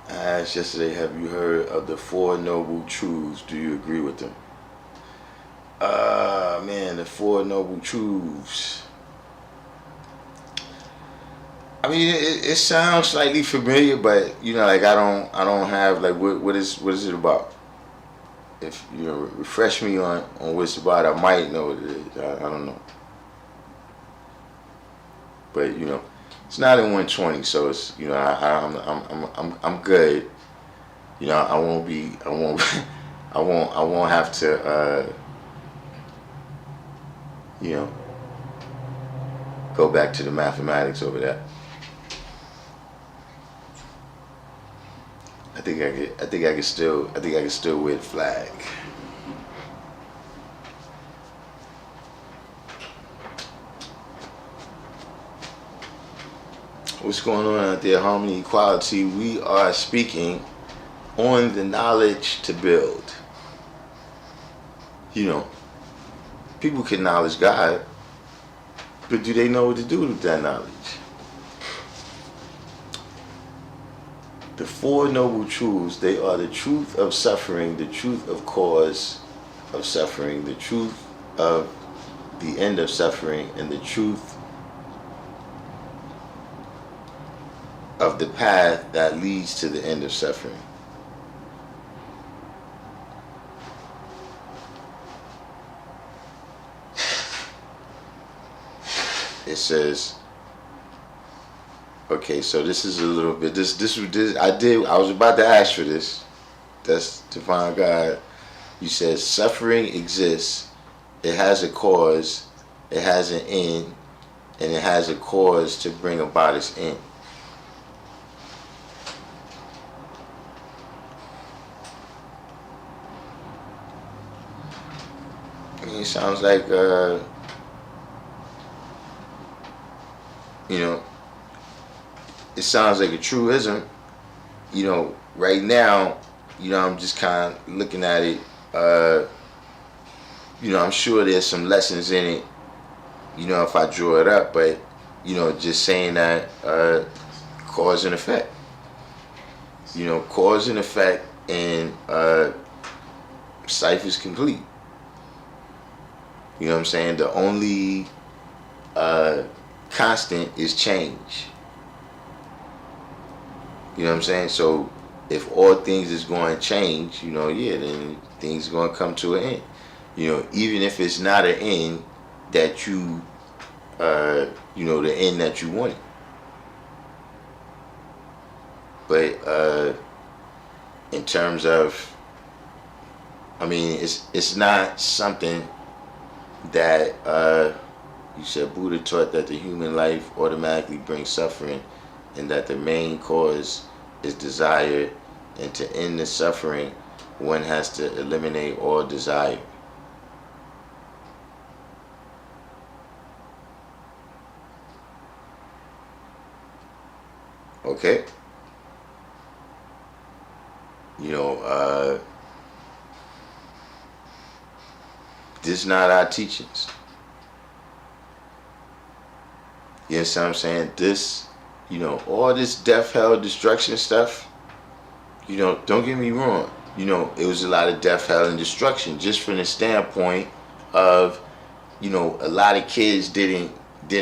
A: I asked yesterday, have you heard of the Four Noble Truths? Do you agree with them? Man, the Four Noble Truths. I mean, it sounds slightly familiar, but like I don't have like what is it about? If refresh me on what it's about, I might know what it is. I don't know, but it's not in 120, so it's I'm good. I won't I won't have to go back to the mathematics over that. I think I can still wear the flag. What's going on out there, harmony, equality? We are speaking on the knowledge to build. People can knowledge God, but do they know what to do with that knowledge? The Four Noble Truths, they are the truth of suffering, the truth of cause of suffering, the truth of the end of suffering, and the truth of the path that leads to the end of suffering. it says, okay, so this is a little bit, I was about to ask for this. That's Divine God. You said suffering exists, it has a cause, it has an end, and it has a cause to bring about its end. I mean, it sounds like, you know, it sounds like a truism. Right now, I'm just kind of looking at it. I'm sure there's some lessons in it, if I draw it up, but, just saying that cause and effect. Cause and effect, and cipher is complete. You know what I'm saying? The only constant is change. You know what I'm saying? So if all things is going to change, then things are going to come to an end. Even if it's not an end that you, the end that you wanted. But in terms of, it's not something that you said Buddha taught that the human life automatically brings suffering, and that the main cause is desire, and to end the suffering one has to eliminate all desire. Okay? This is not our teachings. You understand what I'm saying? This, all this death, hell, destruction stuff, don't get me wrong. It was a lot of death, hell, and destruction, just from the standpoint of, a lot of kids didn't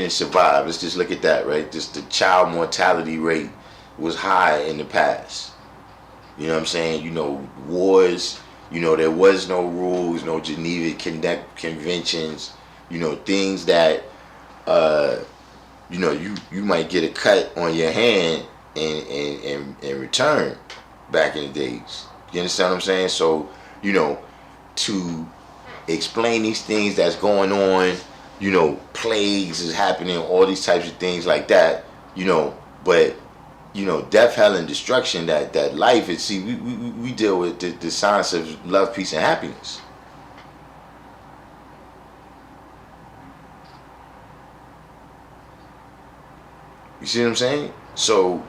A: survive. Let's just look at that, right? Just the child mortality rate was high in the past. You know what I'm saying? Wars, there was no rules, no Geneva Conventions, things that, you might get a cut on your hand and return back in the days. You understand what I'm saying? So, to explain these things that's going on, plagues is happening, all these types of things like that, but, death, hell, and destruction, that life is, see, we deal with the science of love, peace, and happiness. You see what I'm saying? So,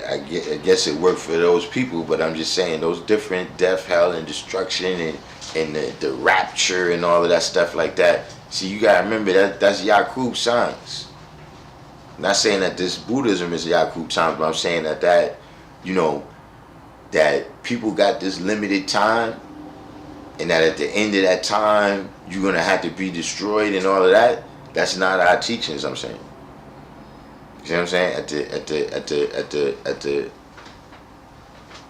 A: I guess it worked for those people, but I'm just saying those different death, hell, and destruction, and the rapture and all of that stuff like that. See, you gotta remember that's Yakub science. I'm not saying that this Buddhism is Yakub science, but I'm saying that that people got this limited time, and that at the end of that time you're gonna have to be destroyed and all of that. That's not our teachings. I'm saying. You see what I'm saying? At the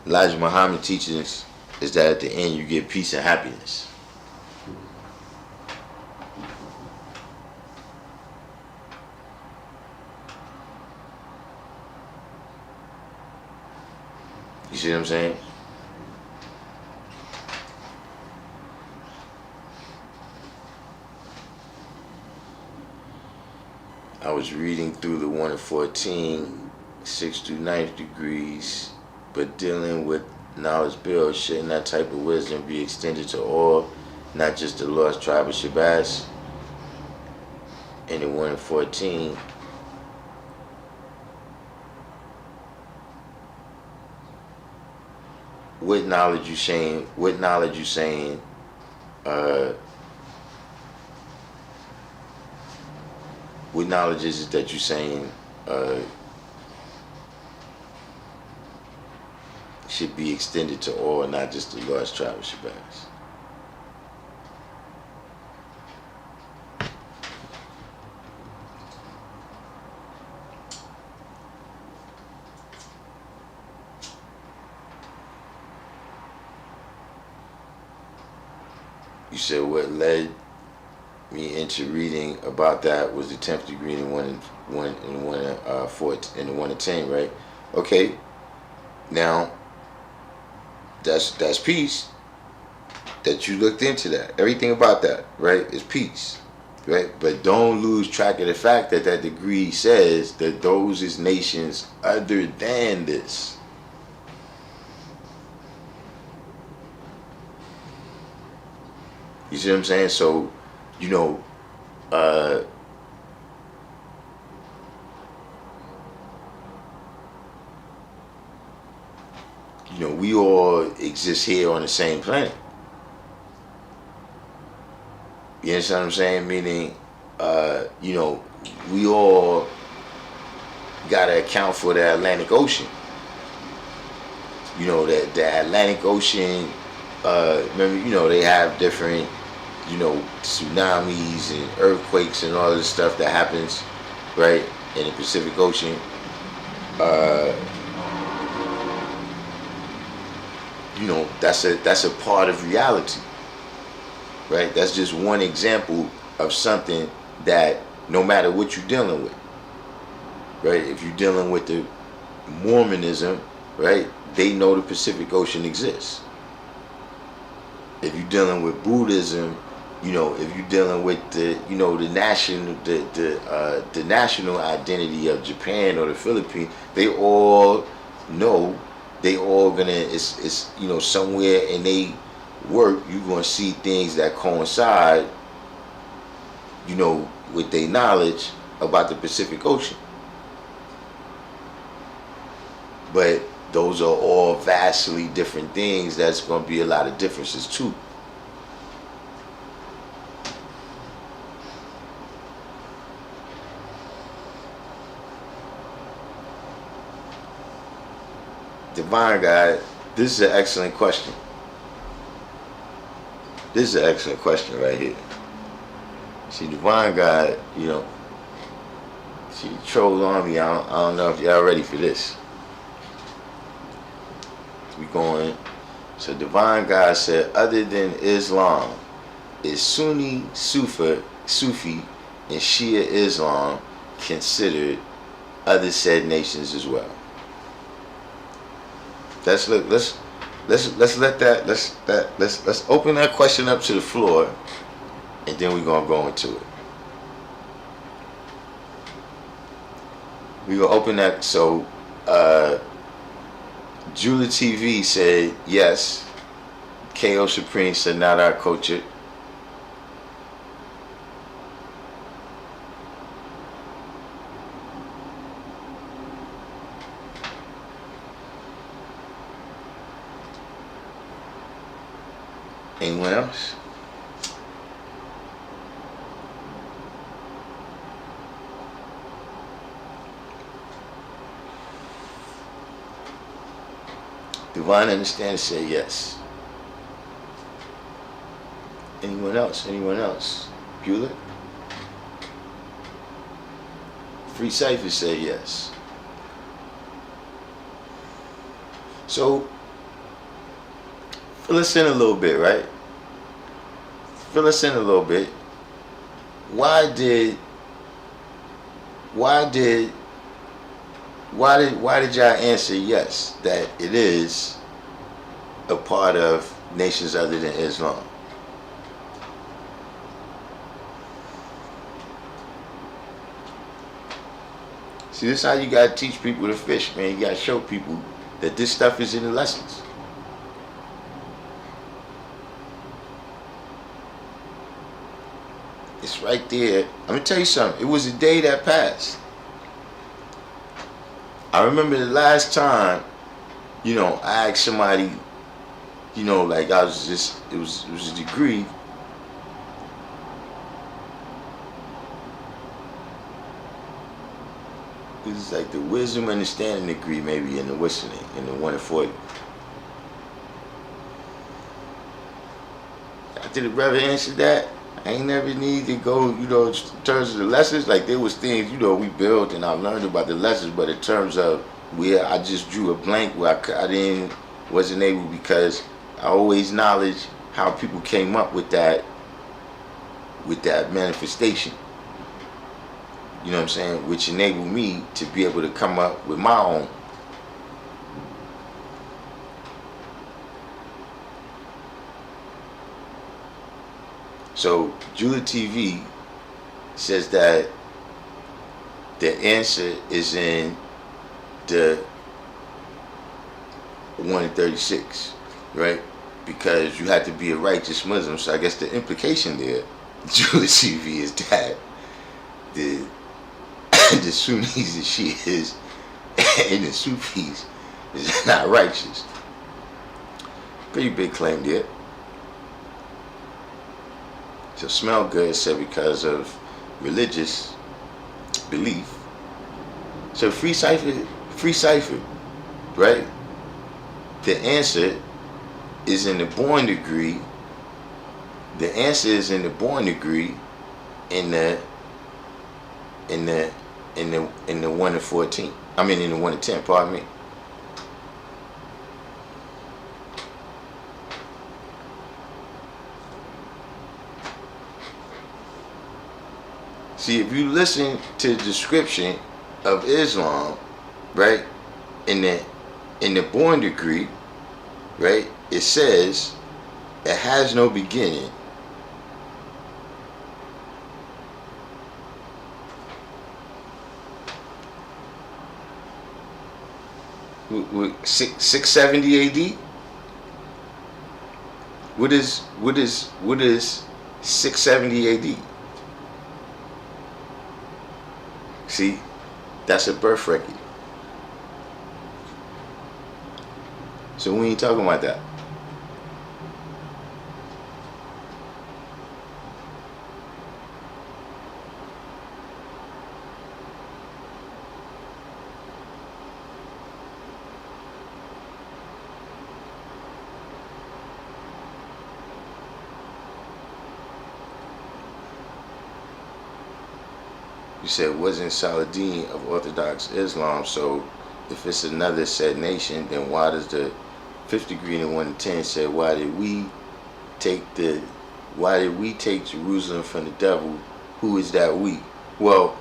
A: Elijah Muhammad teachings is that at the end you get peace and happiness. You see what I'm saying? I was reading through the 1 and 14, 6 through 9th degrees, but dealing with knowledge build, shouldn't that type of wisdom be extended to all, not just the lost tribe of Shabazz? In the 1 and 14, what knowledge you saying, what knowledge is it that you're saying should be extended to all, not just the lost tribe of Shabazz? You said what led me into reading about that was the 10th degree and the 1 to 10, right? Okay, now that's peace. That you looked into that. Everything about that, right, is peace, right? But don't lose track of the fact that that degree says that those is nations other than this. You see what I'm saying? So, you know, we all exist here on the same planet. You understand what I'm saying? Meaning, we all gotta account for the Atlantic Ocean. You know, that the Atlantic Ocean, remember, they have different, tsunamis and earthquakes and all this stuff that happens, right, in the Pacific Ocean. That's a part of reality, right? That's just one example of something that no matter what you're dealing with, right? If you're dealing with the Mormonism, right, they know the Pacific Ocean exists. If you're dealing with Buddhism, if you're dealing with the national identity of Japan or the Philippines, they all know. They all gonna, it's somewhere in they work, you're gonna see things that coincide, with their knowledge about the Pacific Ocean. But those are all vastly different things. That's gonna be a lot of differences too. Divine God, this is an excellent question. This is an excellent question right here. See, Divine God, she trolled on me. I don't know if y'all ready for this. We going. So Divine God said, other than Islam, is Sunni, Sufi, and Shia Islam considered other said nations as well? Let's open that question up to the floor, and then we're gonna go into it. We're gonna open that. So Julia TV said yes. KO Supreme said not our culture. Anyone else? Divine Understanding say yes. Anyone else? Anyone else? Bueller? Free Cipher say yes. So fill us in a little bit, right? Fill us in a little bit. Why did y'all answer yes, that it is a part of nations other than Islam? See, this is how you gotta teach people to fish, man. You gotta show people that this stuff is in the lessons. It's right there. I'm gonna tell you something. It was a day that passed. I remember the last time, I asked somebody, like I was just, it was a degree. It was like the wisdom understanding degree, maybe in the whistling, in the 1 to 40. After the brother answered that, I ain't never need to go, in terms of the lessons. Like there was things, we built and I learned about the lessons, but in terms of where I just drew a blank, where I wasn't able, because I always knowledge how people came up with that manifestation. You know what I'm saying? Which enabled me to be able to come up with my own. So Judah TV says that the answer is in the 1 in 36, right? Because you have to be a righteous Muslim. So I guess the implication there, Judah TV, is that the Sunnis and Shias and the Sufis is not righteous. Pretty big claim there. So smell good said because of religious belief. So free cipher, right? The answer is in the born degree. The answer is in the born degree in the 1 in 14. I mean in the 1 in 10, pardon me. See, if you listen to the description of Islam, right, in the born degree, right, it says it has no beginning. With 670 AD. What is 670 AD? See, that's a birth record. So we ain't talking about that. You said wasn't Saladin of Orthodox Islam, so if it's another said nation, then why does the 5th degree in the 1 in 10 say why did we take Jerusalem from the devil? Who is that we? Well,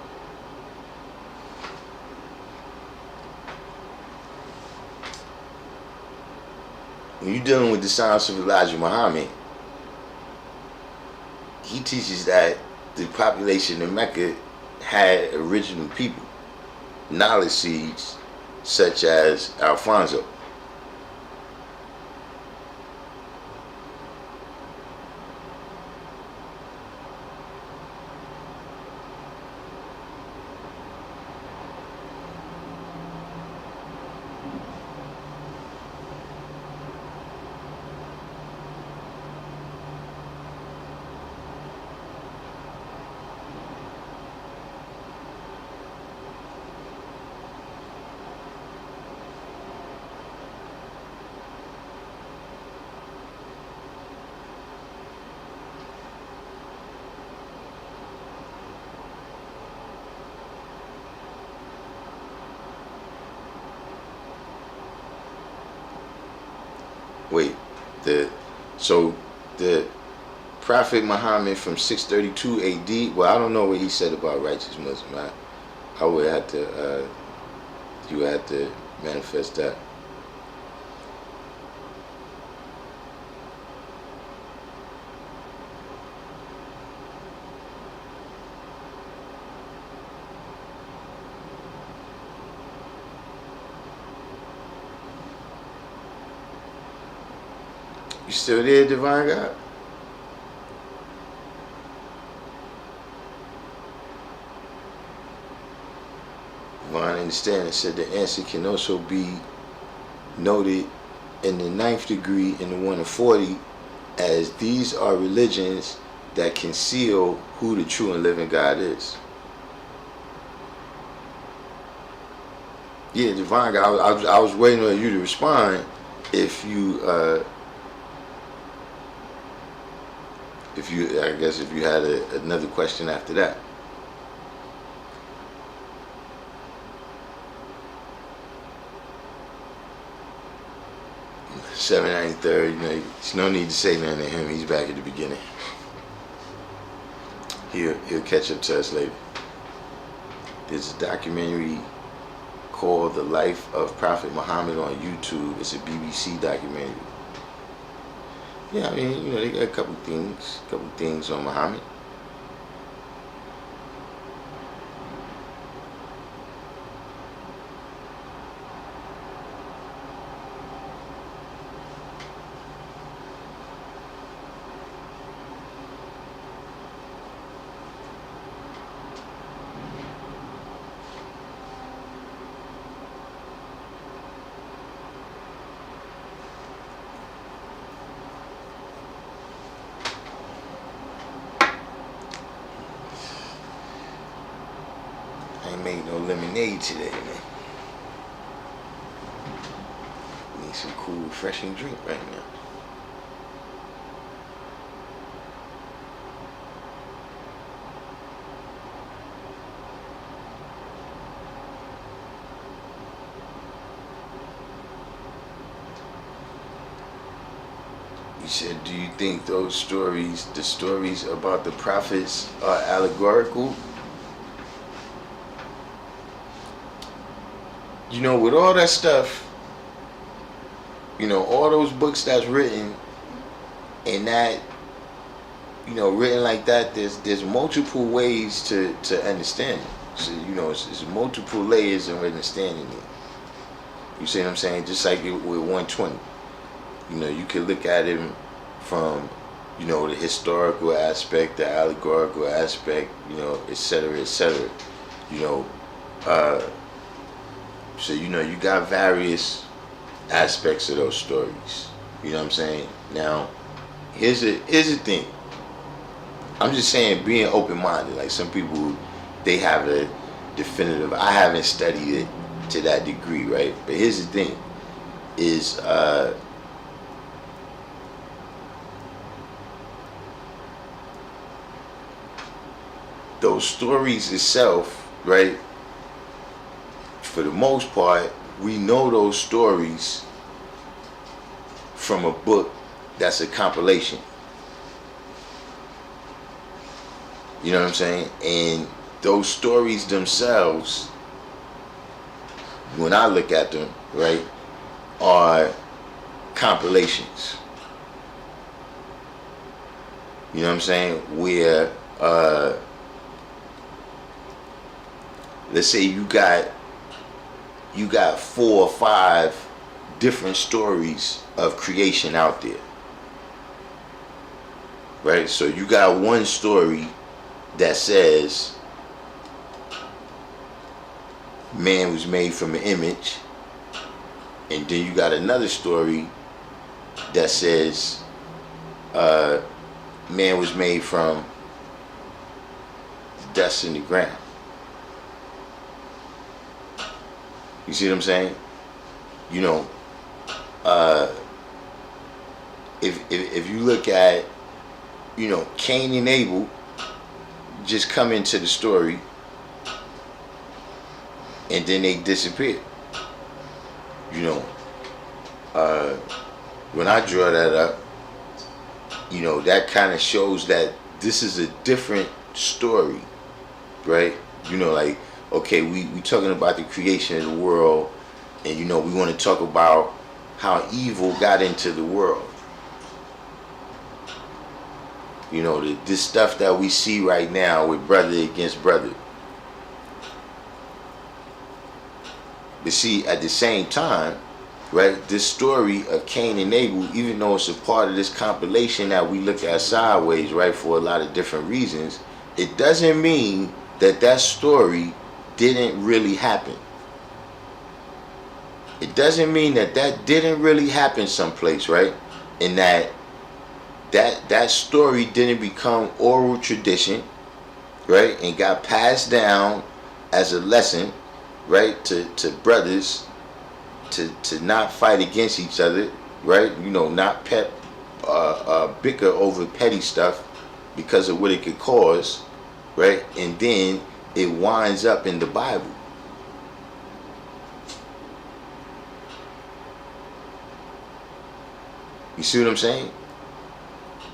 A: when you're dealing with the science of Elijah Muhammad, he teaches that the population in Mecca had original people, knowledge seeds such as Alfonso. Wait, so the Prophet Muhammad from 632 AD. Well, I don't know what he said about righteous Muslim. I would have to. You would have to manifest that. You still there, Divine God? Divine Understanding said the answer can also be noted in the 9th degree in the 1 in 40 as these are religions that conceal who the true and living God is. Yeah, Divine God, I was waiting on you to respond if you I guess if you had another question after that. 793rd, there's no need to say nothing to him. He's back at the beginning. He'll catch up to us later. There's a documentary called The Life of Prophet Muhammad on YouTube. It's a BBC documentary. Yeah, I mean, they got a couple things on Muhammad. I ain't made no lemonade today, man. Need some cool, refreshing drink right now. You said, do you think those stories, the stories about the prophets, are allegorical? With all that stuff, all those books that's written, and that, written like that, there's multiple ways to understand it. So, it's multiple layers of understanding it. You see what I'm saying? Just like with 120. You can look at it from, the historical aspect, the allegorical aspect, et cetera, et cetera. So, you got various aspects of those stories. You know what I'm saying? Now, here's the thing. I'm just saying, being open-minded. Like, some people, they have a definitive. I haven't studied it to that degree, right? But here's the thing. Is, those stories itself, right? For the most part, we know those stories from a book that's a compilation. You know what I'm saying? And those stories themselves, when I look at them, right, are compilations. You know what I'm saying? Where, let's say you got 4 or 5 different stories of creation out there, right? So you got one story that says man was made from an image, and then you got another story that says man was made from dust in the ground. You see what I'm saying? If you look at, Cain and Abel just come into the story and then they disappear. When I draw that up, that kind of shows that this is a different story, right? Like, okay, we talking about the creation of the world, and we want to talk about how evil got into the world. This stuff that we see right now with brother against brother. But see, at the same time, right, this story of Cain and Abel, even though it's a part of this compilation that we look at sideways, right, for a lot of different reasons, it doesn't mean that story didn't really happen. It doesn't mean that didn't really happen someplace, right? And that story didn't become oral tradition, right? And got passed down as a lesson, right? To brothers to not fight against each other, right? Not bicker over petty stuff because of what it could cause, right? And then it winds up in the Bible. You see what I'm saying?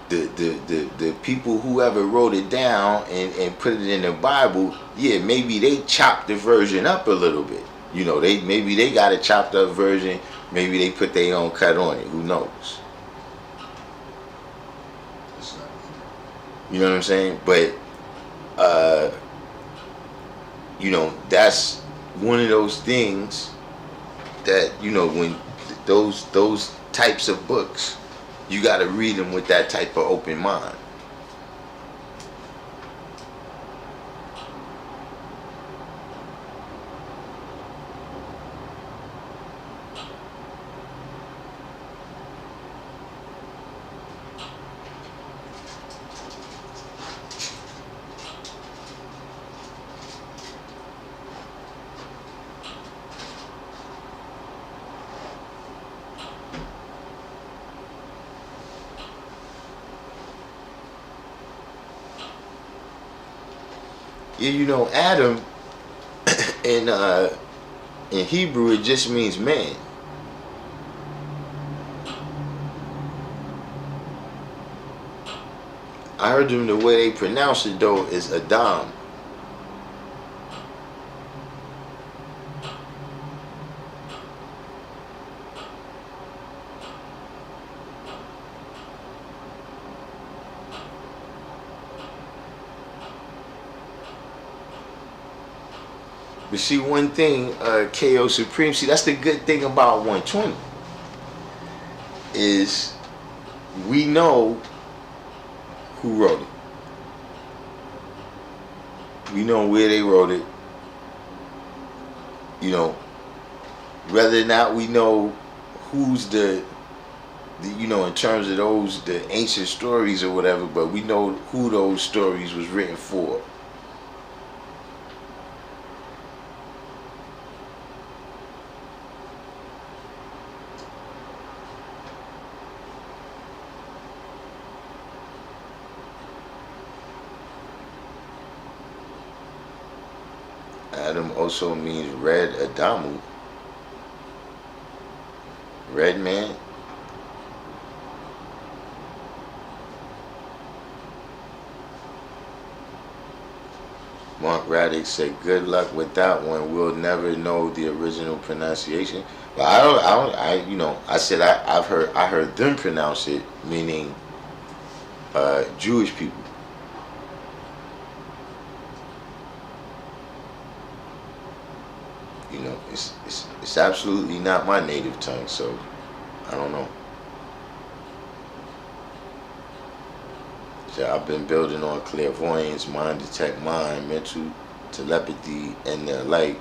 A: The people who ever wrote it down and put it in the Bible, yeah, maybe they chopped the version up a little bit. You know, maybe they got a chopped up version. Maybe they put their own cut on it. Who knows? You know what I'm saying? But you know, that's one of those things that, you know, when those types of books, you got to read them with that type of open mind. Yeah, you know, Adam in Hebrew it just means man. I heard them the way they pronounce it though is Adam. But see, one thing, KO Supreme, see, that's the good thing about 120 is we know who wrote it. We know where they wrote it. You know, whether or not we know who's the you know, in terms of those, the ancient stories or whatever, but we know who those stories was written for. Adam also means red Adamu, red man. Mark Raddick said, "Good luck with that one. We'll never know the original pronunciation." But you know, I said I heard them pronounce it, meaning Jewish people. You know, it's absolutely not my native tongue, so I don't know. So I've been building on clairvoyance, mind detect mind, mental telepathy, and the like.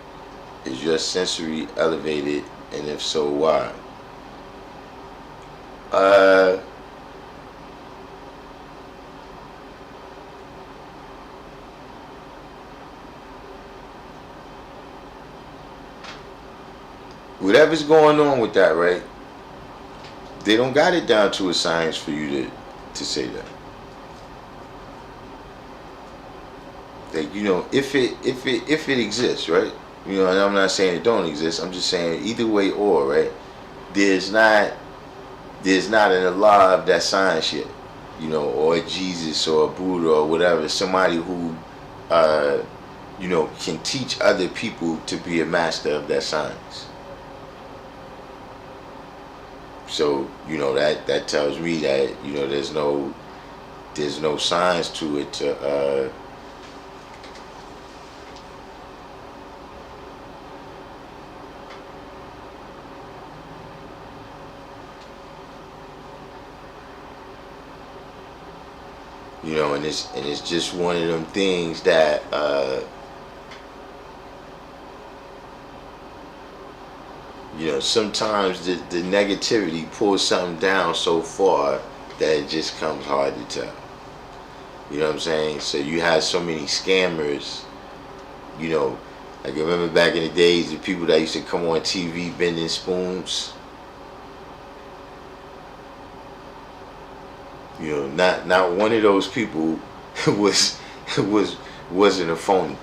A: Is your sensory elevated, and if so, why? Whatever's going on with that, right? They don't got it down to a science for you to say that. That, you know, if it exists, right? You know, and I'm not saying it don't exist. I'm just saying either way or, right? There's not an Allah of that science yet, you know, or Jesus or Buddha or whatever. Somebody who, you know, can teach other people to be a master of that science. So, you know, that tells me that, you know, there's no science to it to you know, and it's just one of them things that you know, sometimes the negativity pulls something down so far that it just comes hard to tell. You know what I'm saying? So you have so many scammers, you know, like I remember back in the days, the people that used to come on TV bending spoons. You know, not one of those people wasn't a phony.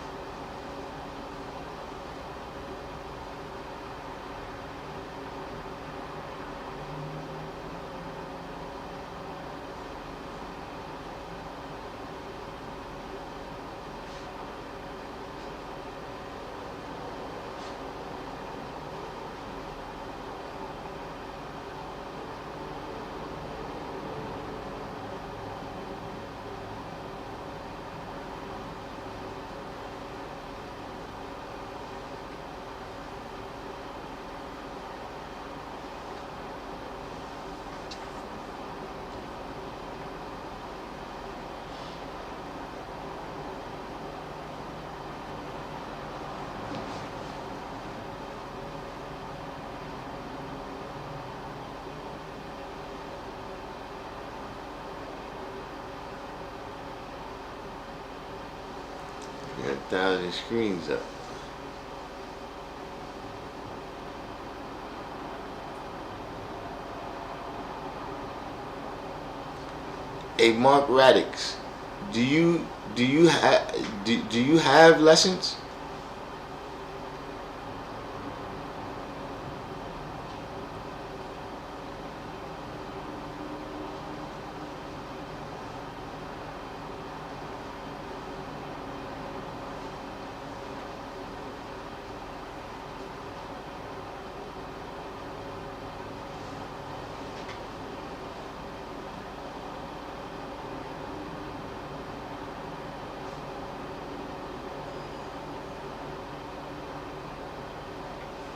A: 1,000 screens up. Hey, Mark Radix, do you have lessons?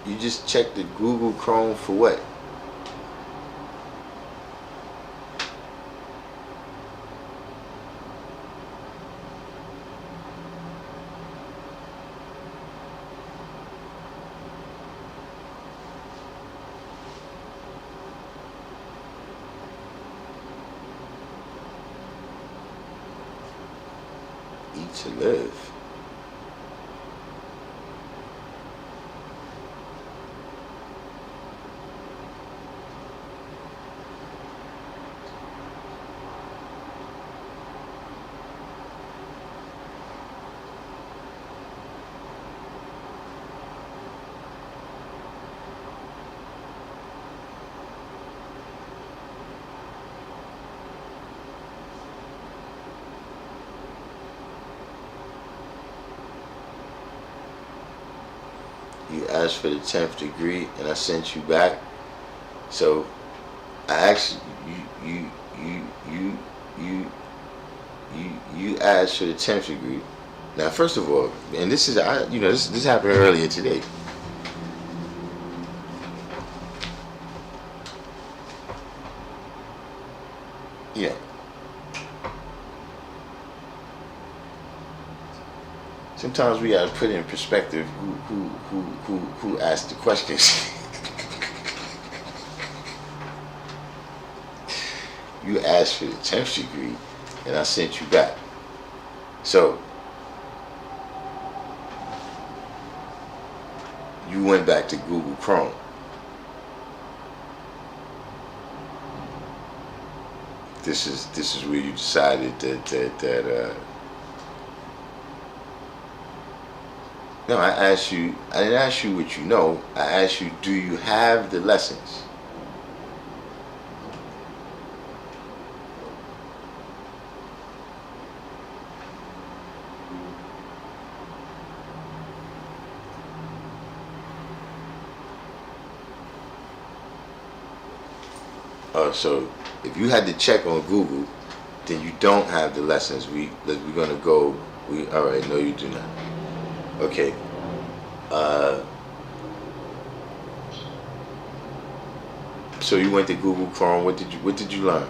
A: You just check the Google Chrome for what? Eat to live. You asked for the 10th degree and I sent you back. So I actually you asked for the 10th degree. Now first of all, and this is this happened earlier today. Yeah. Sometimes we gotta put in perspective who asked the questions. You asked for the 10th degree and I sent you back. So you went back to Google Chrome. This is where you decided that no, I didn't ask you what you know. I asked you, do you have the lessons? So if you had to check on Google, then you don't have the lessons. We're gonna go. All right. No, you do not. Okay. So you went to Google Chrome. What did you learn?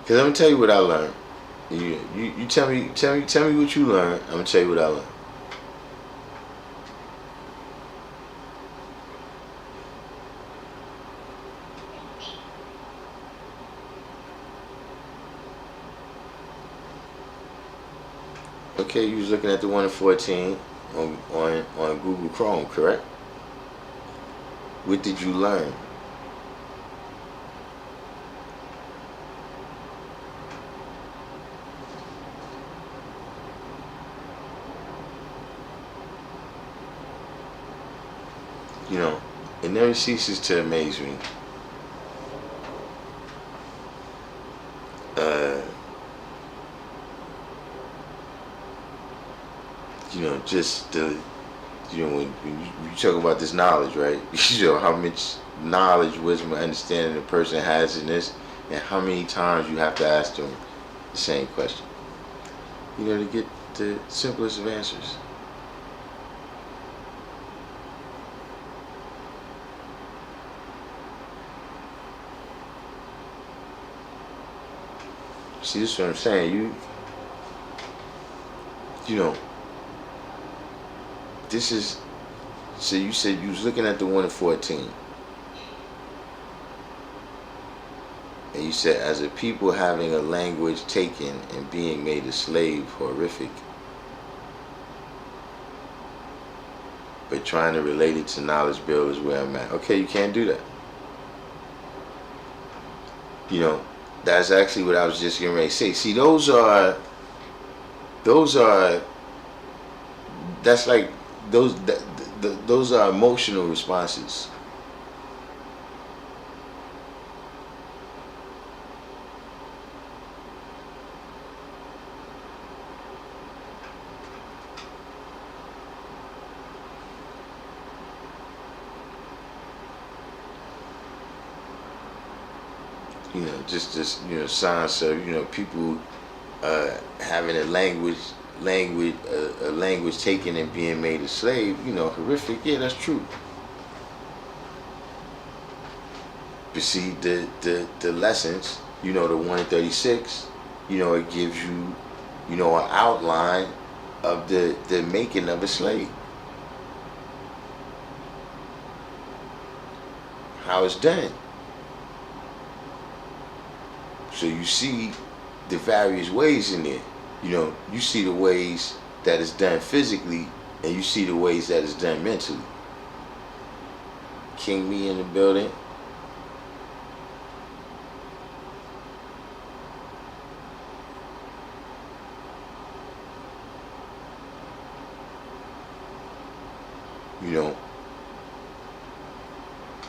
A: Because I'm gonna tell you what I learned. You tell me what you learned. I'm gonna tell you what I learned. Okay, you was looking at the 1 in 14 on Google Chrome, correct? What did you learn? It never ceases to amaze me. Just the, when you talk about this knowledge, right? How much knowledge, wisdom, and understanding a person has in this, and how many times you have to ask them the same question. To get the simplest of answers. See, this is what I'm saying. this is, so you said you was looking at the one in 14. And you said, as a people having a language taken and being made a slave, horrific. But trying to relate it to knowledge build is where I'm at. Okay, you can't do that. You know, that's actually what I was just getting ready to say. See, those are, that's like, those are emotional responses. You know, just you know, signs of, you know, people having a language taken and being made a slave. You know, horrific. Yeah, that's true. But see, the lessons, you know, the 1 in 36, you know, it gives you, you know, an outline of the making of a slave. How it's done. So you see the various ways in there. You know, you see the ways that it's done physically, and you see the ways that it's done mentally. King Me in the building. You know,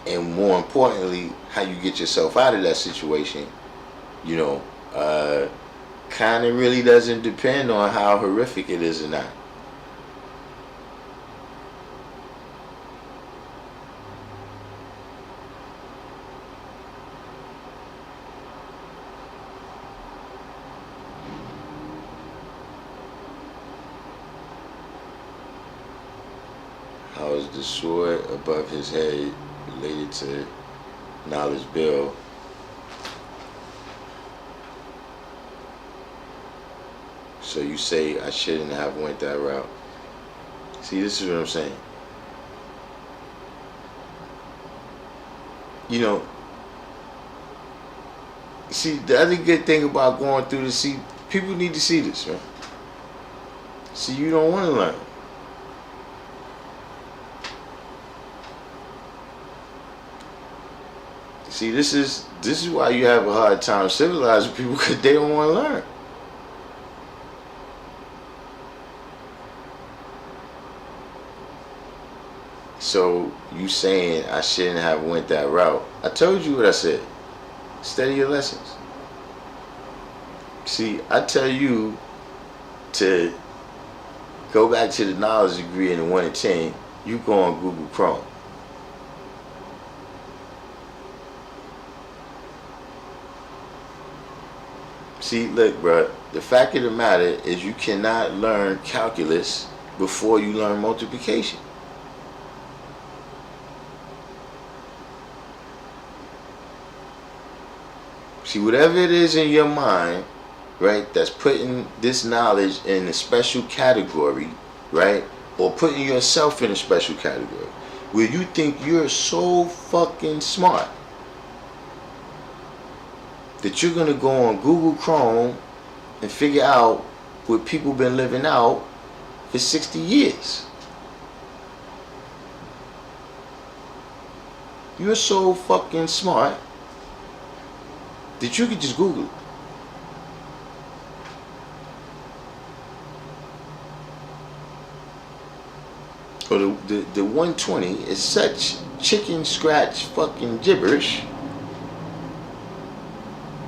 A: and more importantly, how you get yourself out of that situation, you know, kind of really doesn't depend on how horrific it is or not. How is the sword above his head related to knowledge bill? So you say I shouldn't have went that route. See, this is what I'm saying. You know, see, the other good thing about going through this, see, people need to see this, man. See, you don't want to learn. See, this is why you have a hard time civilizing people, because they don't want to learn. So you saying I shouldn't have went that route? I told you what I said. Study your lessons. See, I tell you to go back to the knowledge degree in the 1 in 10. You go on Google Chrome. See, look, bro. The fact of the matter is you cannot learn calculus before you learn multiplication. See, whatever it is in your mind, right, that's putting this knowledge in a special category, right, or putting yourself in a special category, where you think you're so fucking smart that you're going to go on Google Chrome and figure out what people been living out for 60 years. You're so fucking smart that you could just Google it. Or the 120 is such chicken scratch fucking gibberish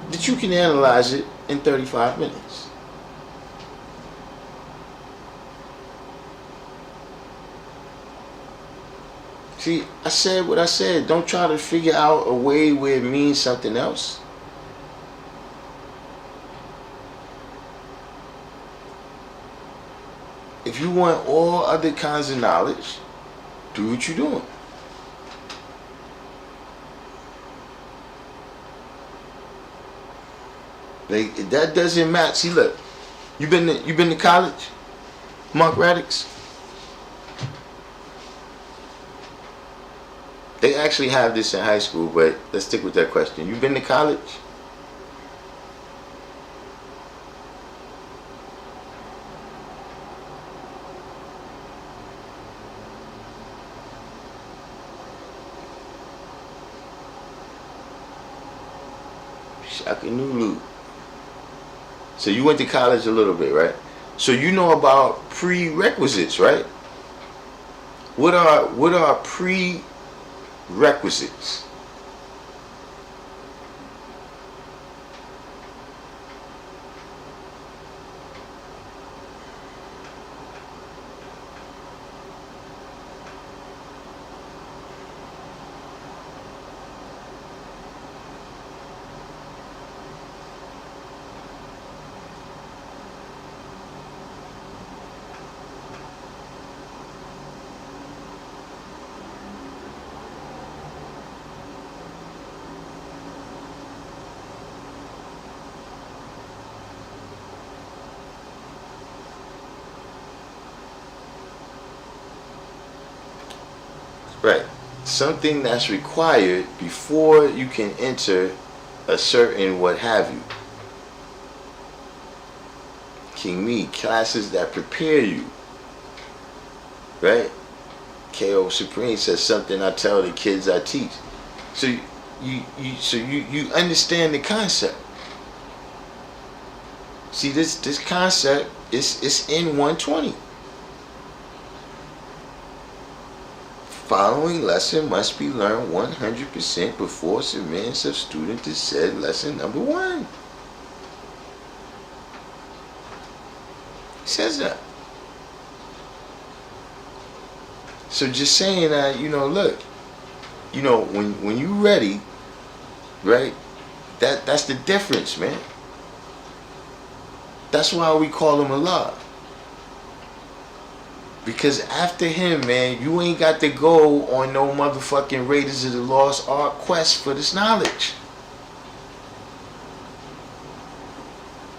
A: that you can analyze it in 35 minutes. See, I said what I said. Don't try to figure out a way where it means something else. If you want all other kinds of knowledge, do what you're doing. Like, that doesn't matter. See, look, you been to college, Mark Radix? They actually have this in high school, but let's stick with that question. You been to college? Shakanulu. So you went to college a little bit, right? So you know about prerequisites, right? What are prerequisites? Right. Something that's required before you can enter a certain what have you. King Me, classes that prepare you. Right? KO Supreme says something I tell the kids I teach. So you understand the concept. See this concept is in 120. Following lesson must be learned 100% before submittance of student to said lesson number 1. It says that. So just saying that, look, when you ready, right? That's the difference, man. That's why we call him Allah. Because after him, man, you ain't got to go on no motherfucking Raiders of the Lost Ark quest for this knowledge.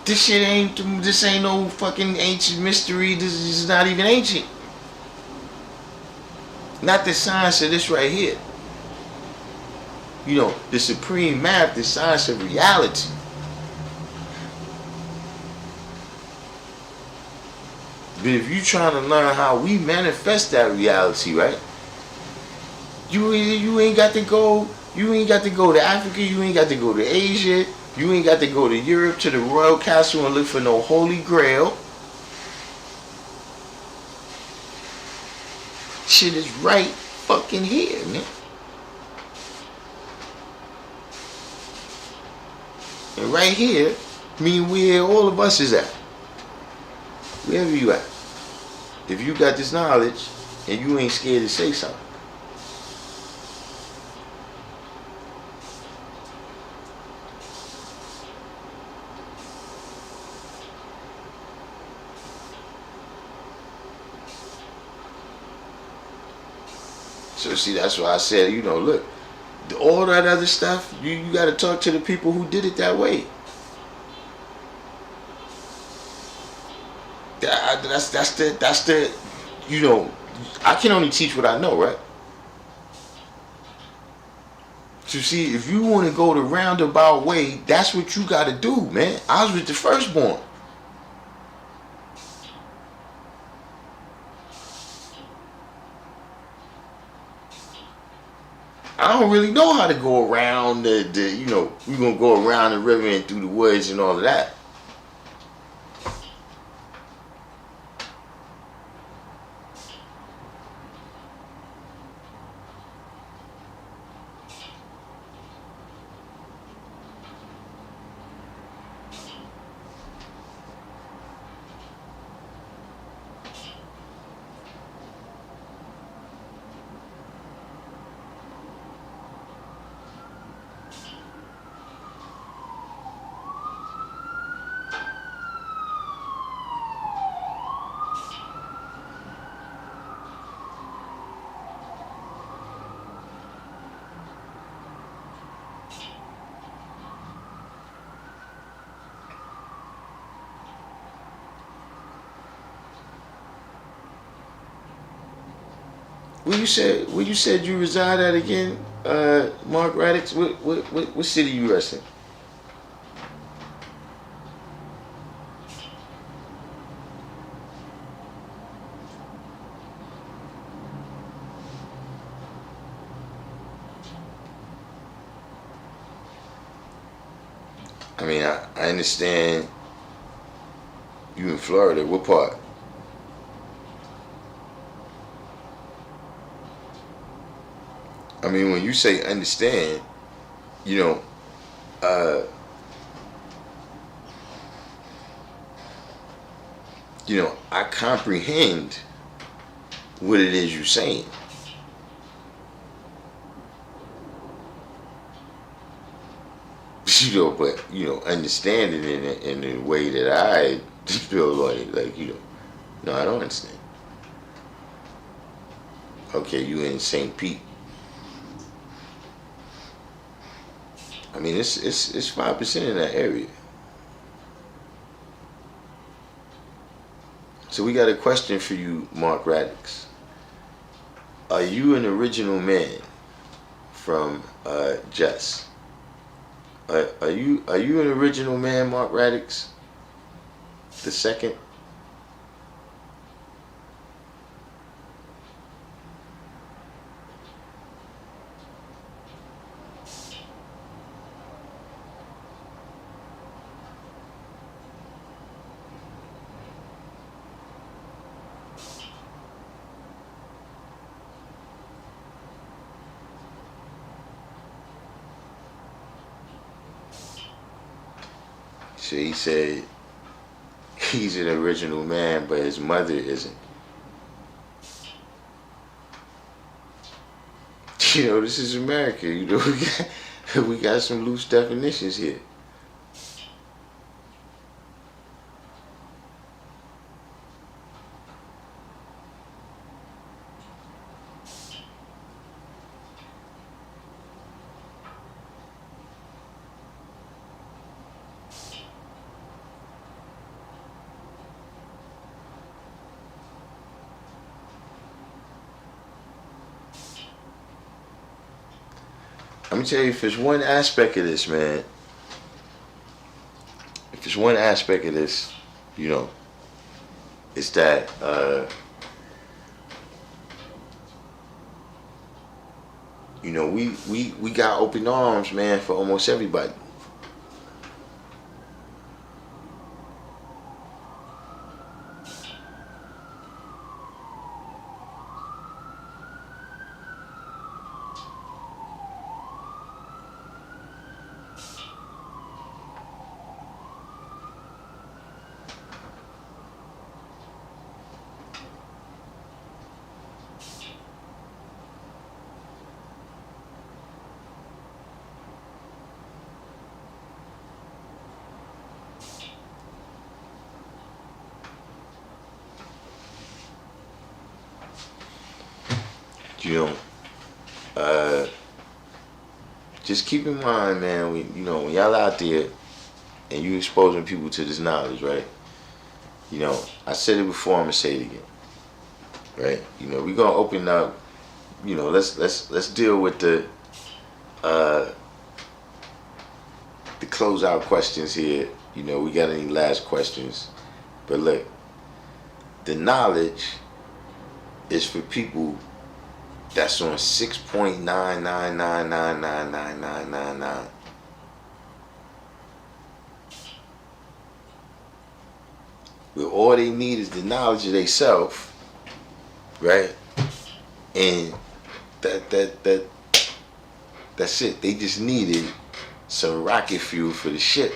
A: This ain't no fucking ancient mystery. This is not even ancient. Not the science of this right here. The supreme math, the science of reality. But if you trying to learn how we manifest that reality, right? You ain't got to go. You ain't got to go to Africa. You ain't got to go to Asia. You ain't got to go to Europe to the royal castle and look for no holy grail. Shit is right fucking here, man. And right here mean where all of us is at. Wherever you at. If you got this knowledge and you ain't scared to say something. So see, that's why I said, look, all that other stuff, you got to talk to the people who did it that way. That's the I can only teach what I know, right? So see, if you want to go the roundabout way, that's what you got to do, man. I was with the firstborn. I don't really know how to go around we're going to go around the river and through the woods and all of that. Where you said you reside at again, Mark Radix? What city you rest in? I mean, I understand you in Florida. What part? I mean, when you say understand, you know, uh, I comprehend what it is you're saying. But understanding it in the way that I feel like no, I don't understand. Okay, you in St. Pete. I mean, it's 5% in that area. So we got a question for you, Mark Radix. Are you an original man from Jess? Are you an original man, Mark Radix? The second? So he said he's an original man, but his mother isn't. This is America. We got some loose definitions here. I'm gonna tell you, if there's one aspect of this, man, if there's one aspect of this, it's that we got open arms, man, for almost everybody. You know, just keep in mind, man, when y'all out there and you exposing people to this knowledge, right? I said it before, I'm gonna say it again, right? We're gonna open up. Let's deal with the closeout questions here. We got any last questions? But look, the knowledge is for people that's on 6.999999999. Where all they need is the knowledge of themselves, right? And that's it. They just needed some rocket fuel for the ship.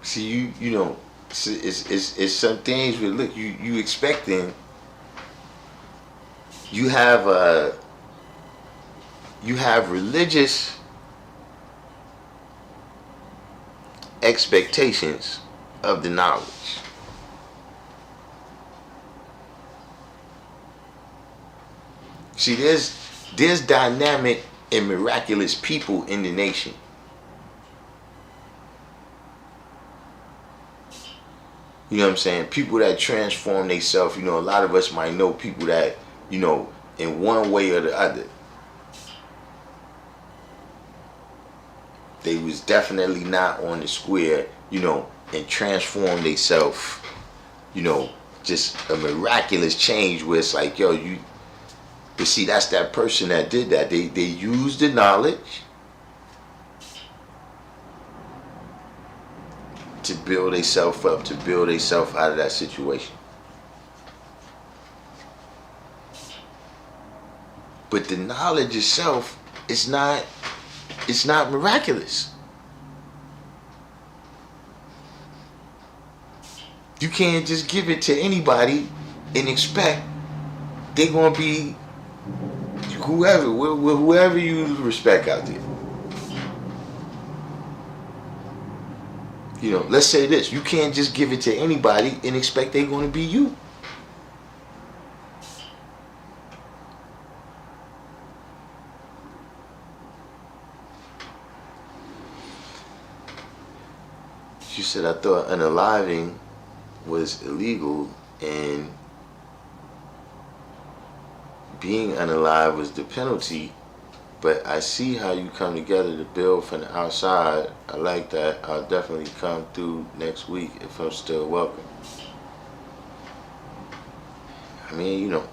A: See, it's some things where, look, you expecting, you have religious expectations of the knowledge. See, there's dynamic and miraculous people in the nation. You know what I'm saying? People that transform themselves, you know, a lot of us might know people that, you know, in one way or the other, they was definitely not on the square, you know, and transformed themselves, you know, just a miraculous change where it's like, yo, you, but see, that's that person that did that. They used the knowledge to build themselves up, to build themselves out of that situation. But the knowledge itself is not, it's not miraculous. You can't just give it to anybody and expect they're gonna be whoever you respect out there. You know, let's say this: you can't just give it to anybody and expect they're gonna be you. She said, I thought unaliving was illegal and being unalive was the penalty, but I see how you come together to build from the outside. I like that. I'll definitely come through next week if I'm still welcome. I mean, you know,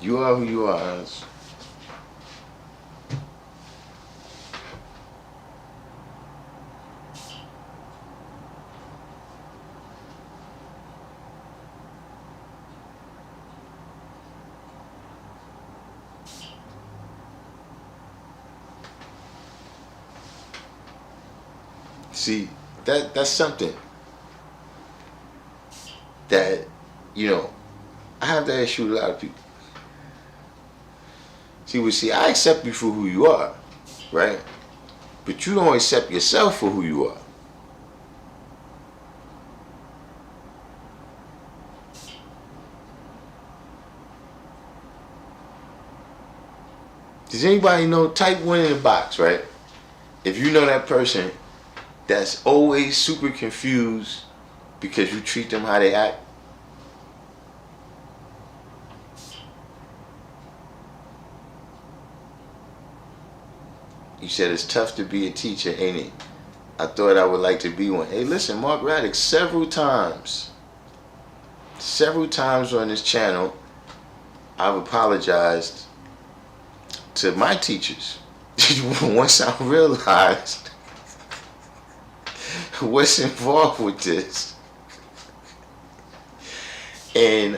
A: you are who you are. See, that's something that, you know, I have that issue with a lot of people. See, I accept you for who you are, right? But you don't accept yourself for who you are. Does anybody know, type 1 in the box, right? If you know that person that's always super confused because you treat them how they act. You said it's tough to be a teacher, ain't it? I thought I would like to be one. Hey, listen, Mark Raddick, several times on this channel, I've apologized to my teachers. Once I realized what's involved with this, and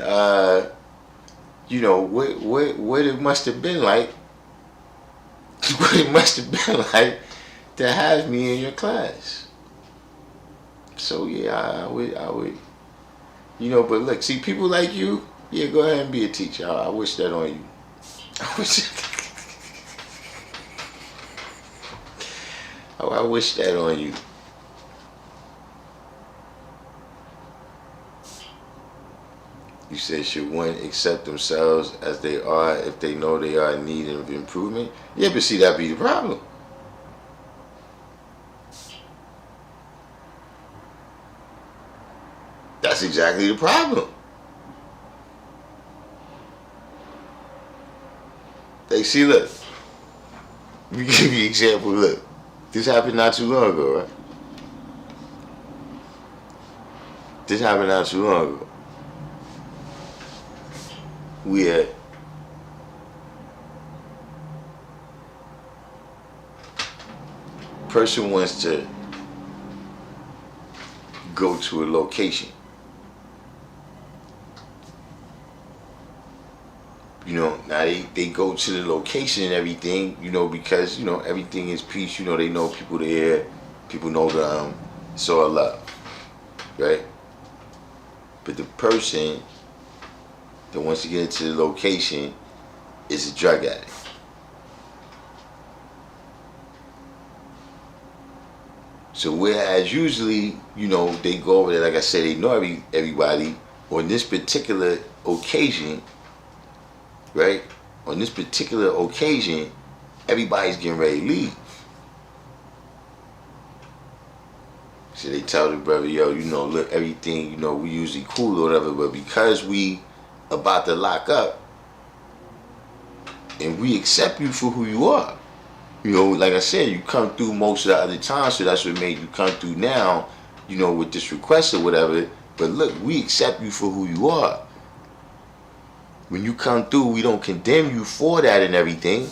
A: you know what it must have been like, what it must have been like to have me in your class. So yeah, I would, you know. But look, see, people like you, yeah, go ahead and be a teacher. I wish that on you. I wish that on you. You said, should one accept themselves as they are if they know they are in need of improvement? Yeah, but see, that'd be the problem. That's exactly the problem. They see, look, let me give you an example. Look, this happened not too long ago, right? This happened not too long ago. We had person wants to go to a location. You know, now they go to the location and everything, you know, because, you know, everything is peace. You know, they know people there. People know them. It's all love, right? But the person that wants to get into the location is a drug addict. So whereas usually, you know, they go over there, like I said, they know everybody. On this particular occasion, right? On this particular occasion, everybody's getting ready to leave. So they tell the brother, yo, you know, look, everything, you know, we usually cool or whatever, but because we about to lock up, and we accept you for who you are. You know, like I said, you come through most of the other times, so that's what made you come through now, you know, with this request or whatever. But look, we accept you for who you are. When you come through, we don't condemn you for that and everything.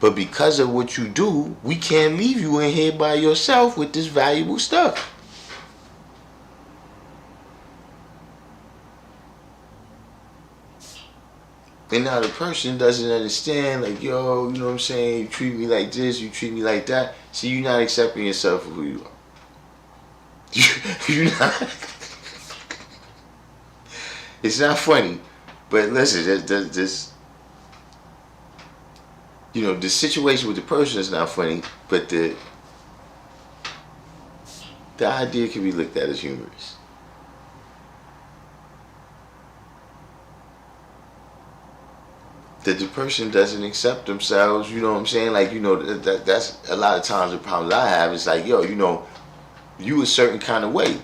A: But because of what you do, we can't leave you in here by yourself with this valuable stuff. And now the person doesn't understand, like, yo, you know what I'm saying? You treat me like this, you treat me like that. See, you're not accepting yourself for who you are. You're not. It's not funny, but listen, this, you know, the situation with the person is not funny, but the idea can be looked at as humorous. That the person doesn't accept themselves, you know what I'm saying? Like, you know, that's a lot of times the problems I have. It's like, yo, you know, you a certain kind of way.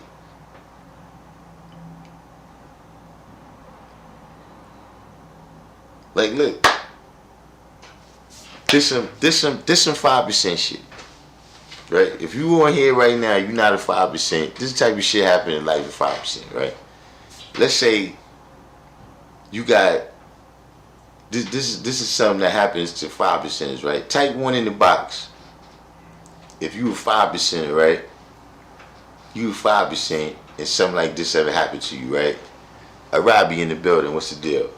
A: Like, look, this some 5% shit, right? If you on here right now, you're not a 5%. This type of shit happen in life at 5%, right? Let's say you got this is something that happens to 5%, right? Type 1 in the box. If you were 5%, right? You were 5%, and something like this ever happened to you, right? A Robbie in the building. What's the deal?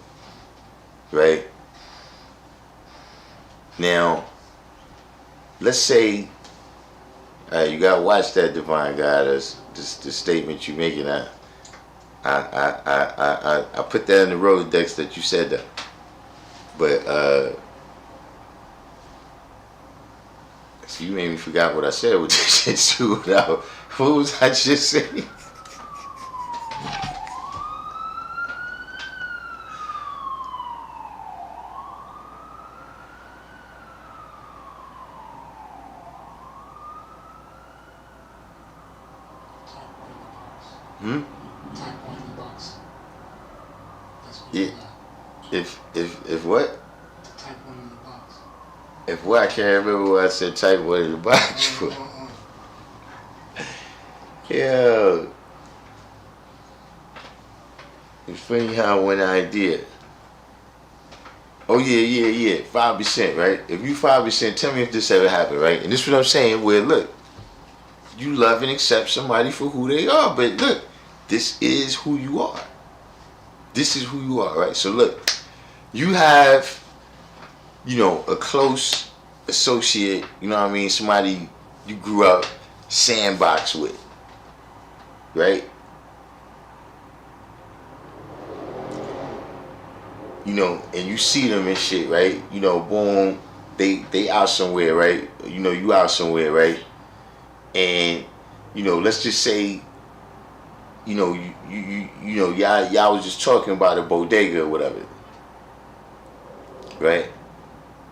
A: Right? Now, let's say you gotta watch that, divine God. That's the statement you making. I put that in the Rolodex that you said that. But so you made me forgot what I said with this shit too. What was I just saying? Yeah. If what?
B: Type 1 in the box.
A: If what? I can't remember what I said. Type 1 in the box for. Yeah. It's funny how one idea. Oh yeah. 5%, right? If you 5%, tell me if this ever happened, right? And this is what I'm saying. Where look, you love and accept somebody for who they are, but look, this is who you are. This is who you are, right? So look, you have, you know, a close associate, you know what I mean, somebody you grew up sandbox with, right? You know, and you see them and shit, right? You know, boom, they out somewhere, right? You know, you out somewhere, right? And, you know, let's just say, you know, you know, y'all was just talking about a bodega or whatever, right?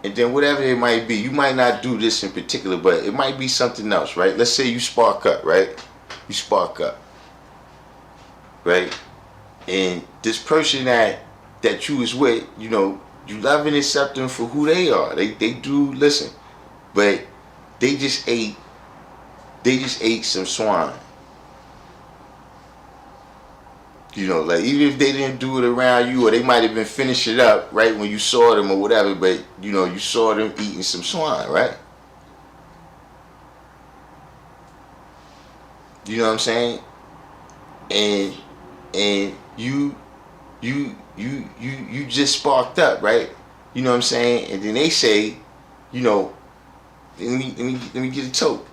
A: And then whatever it might be, you might not do this in particular, but it might be something else, right? Let's say you spark up, right? You spark up, right? And this person that you was with, you know, you love and accept them for who they are. They do listen, but they just ate some swine. You know, like, even if they didn't do it around you, or they might have been finishing it up right when you saw them or whatever, but, you know, you saw them eating some swine, right? You know what I'm saying? And you just sparked up, right? You know what I'm saying? And then they say, you know, let me get a toke,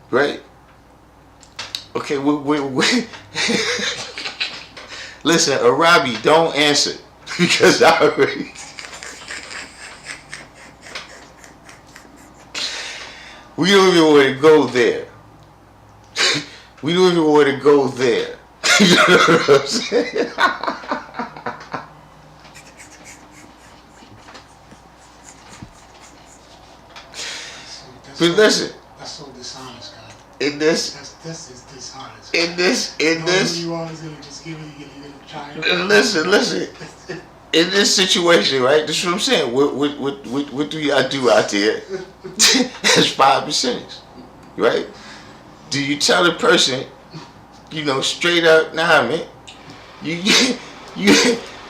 A: right? Okay, wait. Listen, Arabi, don't answer because I already. We don't even want to go there. We don't even want to go there. You know what I'm saying? But listen.
B: That's so dishonest, God. This is dishonest.
A: In this.
B: You always gonna just give it. You're gonna try it.
A: Listen. In this situation, right? This is what I'm saying. What do y'all do out there as 5%ers, right? Do you tell the person, straight up, nah, man, you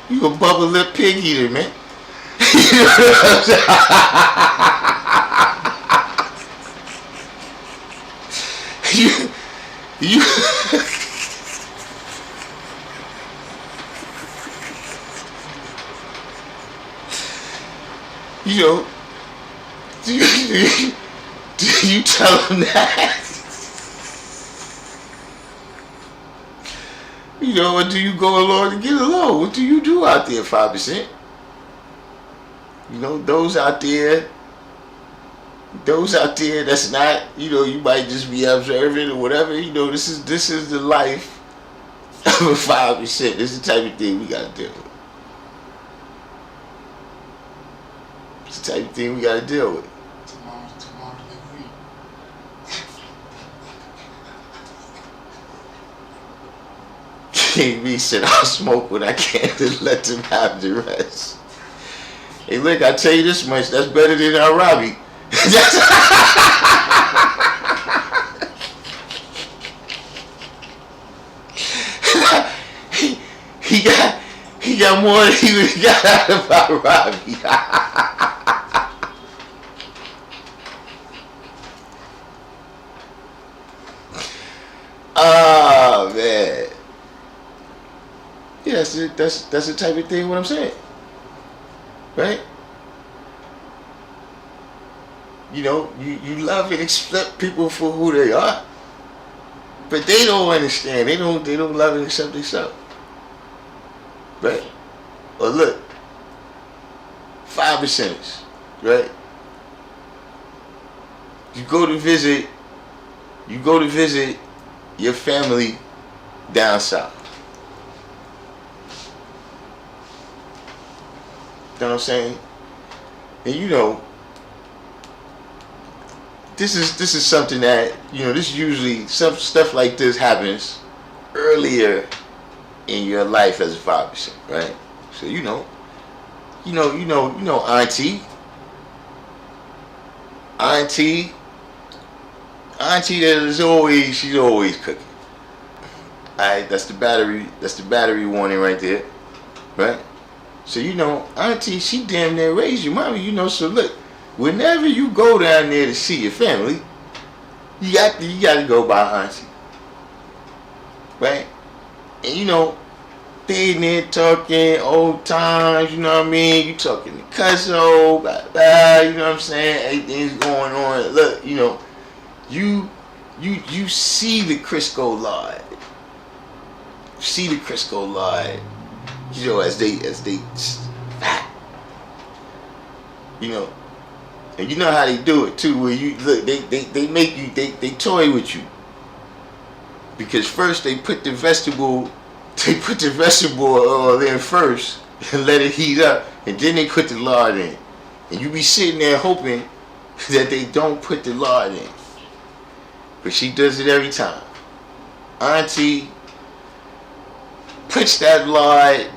A: a bubble lip pig eater, man? You know what I'm saying? you do you tell them that? Or do you go along to get along? What do you do out there, 5%? Those out there that's not, you might just be observing or whatever. This is the life of a 5%. This is the type of thing we gotta deal with. It's the type of thing we gotta deal with.
B: Tomorrow agree.
A: Me said I'll smoke when I can and let them have the rest. Hey, look, I tell you this much, that's better than Arabi. he got more than he would got out of Arabi. Oh man. Yeah, that's the type of thing what I'm saying. Right? You love and accept people for who they are. But they don't understand. They don't love and accept themselves. Right? Or look, 5%ers, right? You go to visit your family down south. You know what I'm saying? And this is something that, this usually, some stuff like this happens earlier in your life as a 5%, right? So auntie that is she's always cooking. Alright, that's the battery warning right there. Right? So auntie, she damn near raised you, mommy, so look, whenever you go down there to see your family, you got to go by auntie. Right? And they in there talking old times, you know what I mean? You talking to Cuzzo, blah, blah, you know what I'm saying? Everything's going on. Look, you see the Crisco lie. See the Crisco lie. As they fat. And you know how they do it too, where you look, they make you, they toy with you. Because first they put the vegetable oil in first and let it heat up, and then they put the lard in. And you be sitting there hoping that they don't put the lard in. But she does it every time. Auntie puts that lard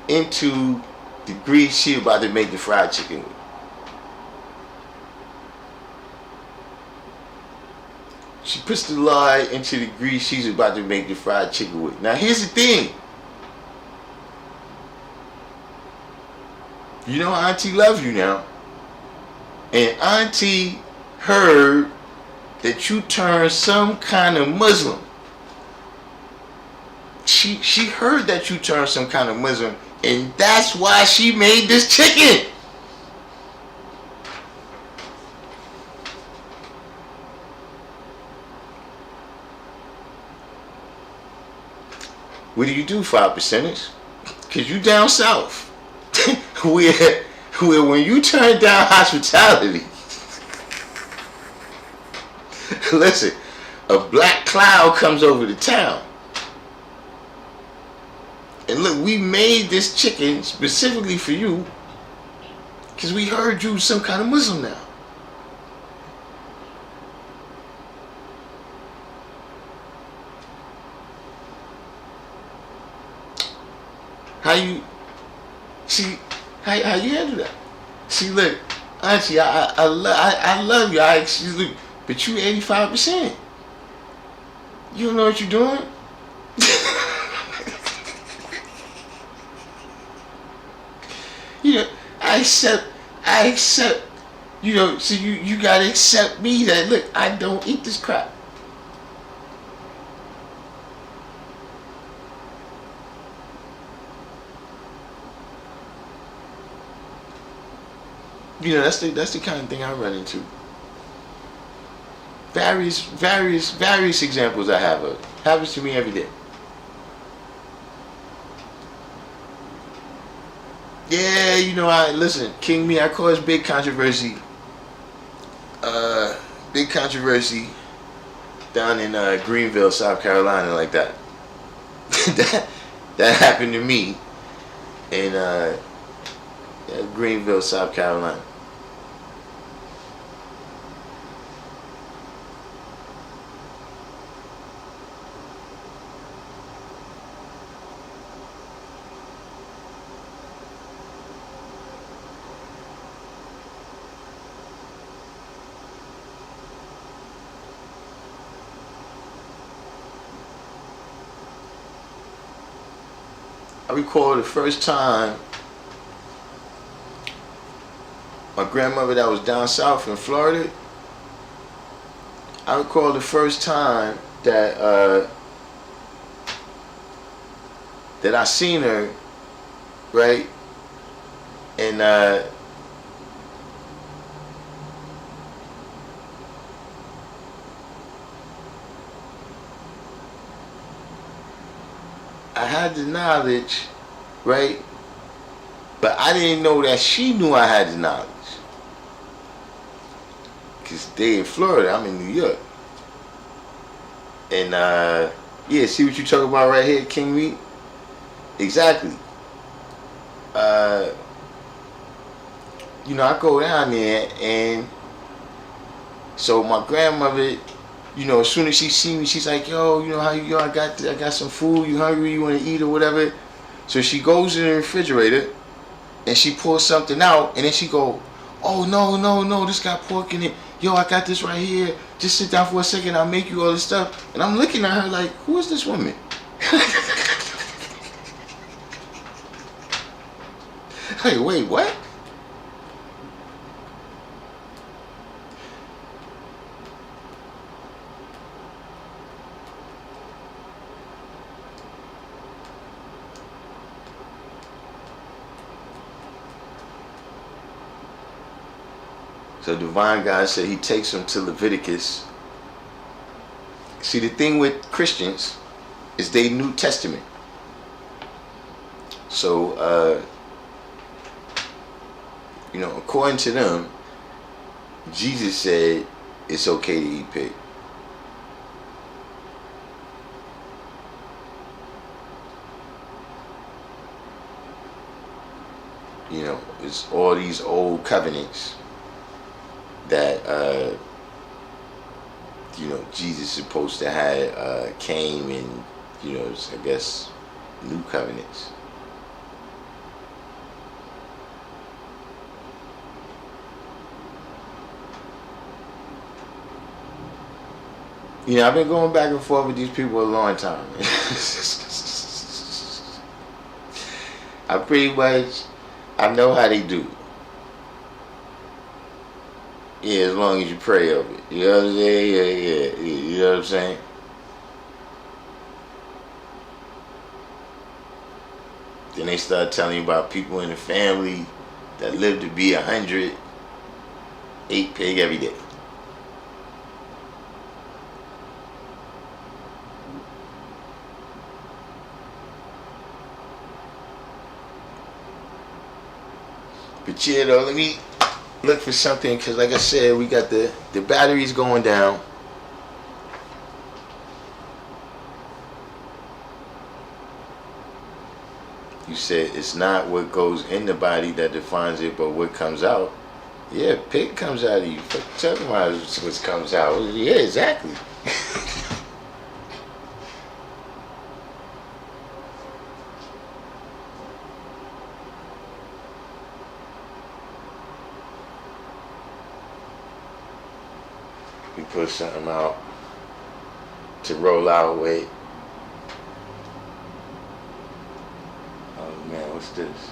A: into the grease she about to make the fried chicken with. She puts the lard into the grease she's about to make the fried chicken with. Now here's the thing. Auntie loves you now. And auntie heard that you turned some kind of Muslim. She heard that you turned some kind of Muslim, and that's why she made this chicken. What do you do, 5%ers? Because you down south. where when you turn down hospitality, listen, a black cloud comes over the town. And look, we made this chicken specifically for you because we heard you some kind of Muslim now. How you see? How you handle that? See, look, Auntie, I love you. Look, but you 85%. You don't know what you're doing. You know, I accept. You know, so you gotta accept me that look, I don't eat this crap. You know, that's the kind of thing I run into. Various examples I have of. Happens to me every day. Yeah, you know, listen, King Me, I cause big controversy. Big controversy down in Greenville, South Carolina, like that. that happened to me in Greenville, South Carolina. I recall the first time my grandmother that was down south in Florida. I recall the first time that that I seen her, right? And I had the knowledge, right? But I didn't know that she knew I had the knowledge. Because they in Florida, I'm in New York. And yeah, see what you talking about right here, King Meat? Exactly. You know, I go down there, and so my grandmother, you know, as soon as she see me, she's like, yo, you know how you go, I got some food, you hungry, you want to eat or whatever. So she goes in the refrigerator and she pulls something out, and then she go, oh no, this got pork in it. Yo, I got this right here. Just sit down for a second, I'll make you all this stuff. And I'm looking at her like, who is this woman? Like, wait, what? So divine God said he takes them to Leviticus. See, the thing with Christians is they New Testament. So, you know, according to them, Jesus said it's okay to eat pig. You know, it's all these old covenants that you know, Jesus is supposed to have came in, you know, I guess new covenants. You know, I've been going back and forth with these people a long time. I know how they do. Yeah, as long as you pray over it. You know what I'm saying? Yeah. You know what I'm saying? Then they start telling you about people in the family that live to be 100, ate pig every day. But yeah, though, let me look for something, because like I said, we got the batteries going down. You said it's not what goes in the body that defines it, but what comes out. Yeah, pig comes out of you. Tell me what comes out. Yeah, exactly. put something out to roll out with. Oh man, what's this?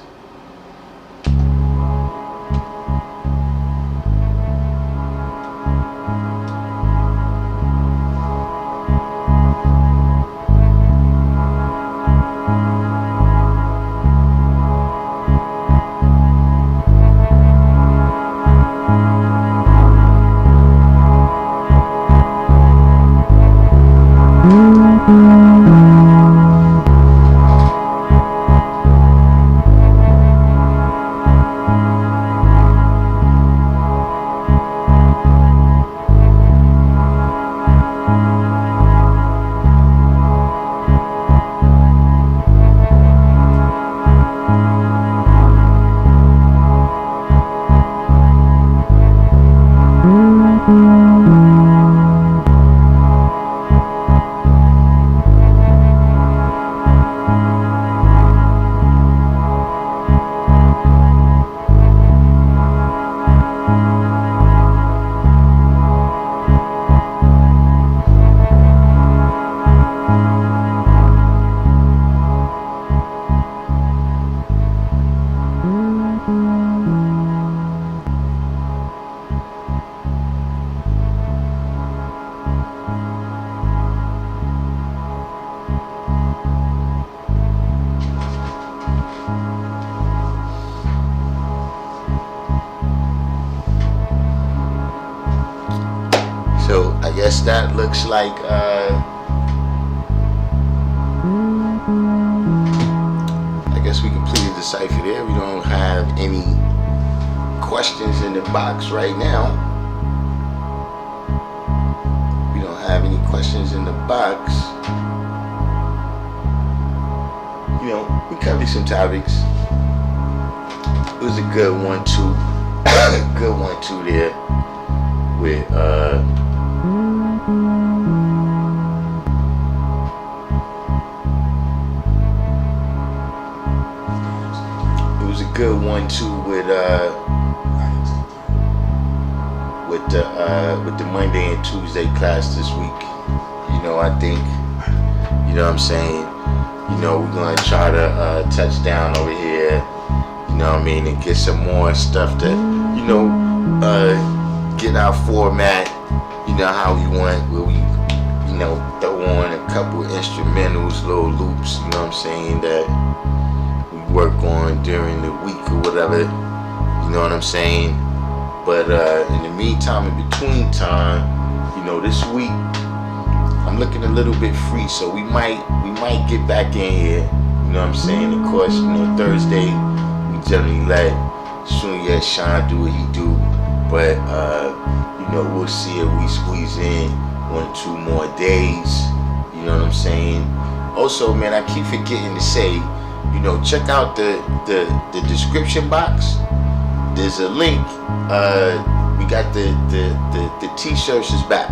A: So I guess that looks like I guess we completed the cipher there. We don't have any questions in the box right now. We don't have any questions in the box. You know, we covered some topics. It was a good 1-2. Good 1-2 there with it was a good 1-2 with the Monday and Tuesday class this week. You know, I think, you know what I'm saying, you know, we're gonna try to touch down over here, you know what I mean, and get some more stuff to, you know, get our format, you know, how we want, where we, you know, throw on a couple instrumentals, little loops, you know what I'm saying, that we work on during the week or whatever, you know what I'm saying. But in the meantime, in between time, you know, this week I'm looking a little bit free, so we might get back in here, you know what I'm saying. Of course, you know, Thursday we generally let Sunya Sean do what he do, but you know, we'll see if we squeeze in 1 or 2 more days, you know what I'm saying. Also, man, I keep forgetting to say, you know, check out the description box. There's a link. We got the t-shirts is back,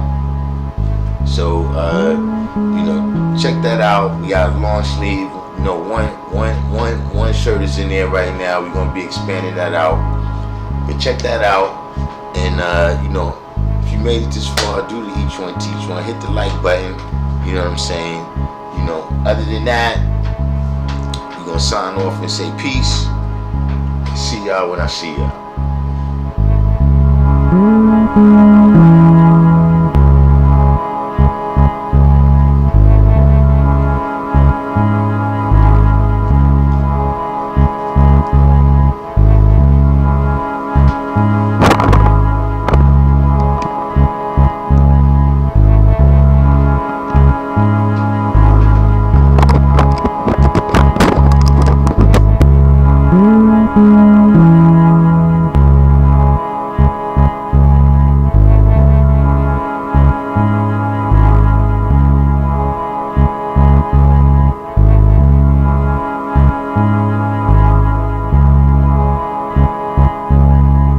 A: so you know, check that out. We got long sleeve, you know, one shirt is in there right now. We're gonna be expanding that out, but check that out. And you know, if you made it this far, do the each one teach one, hit the like button, you know what I'm saying. You know, other than that, we're gonna sign off and say peace. See y'all when I see y'all.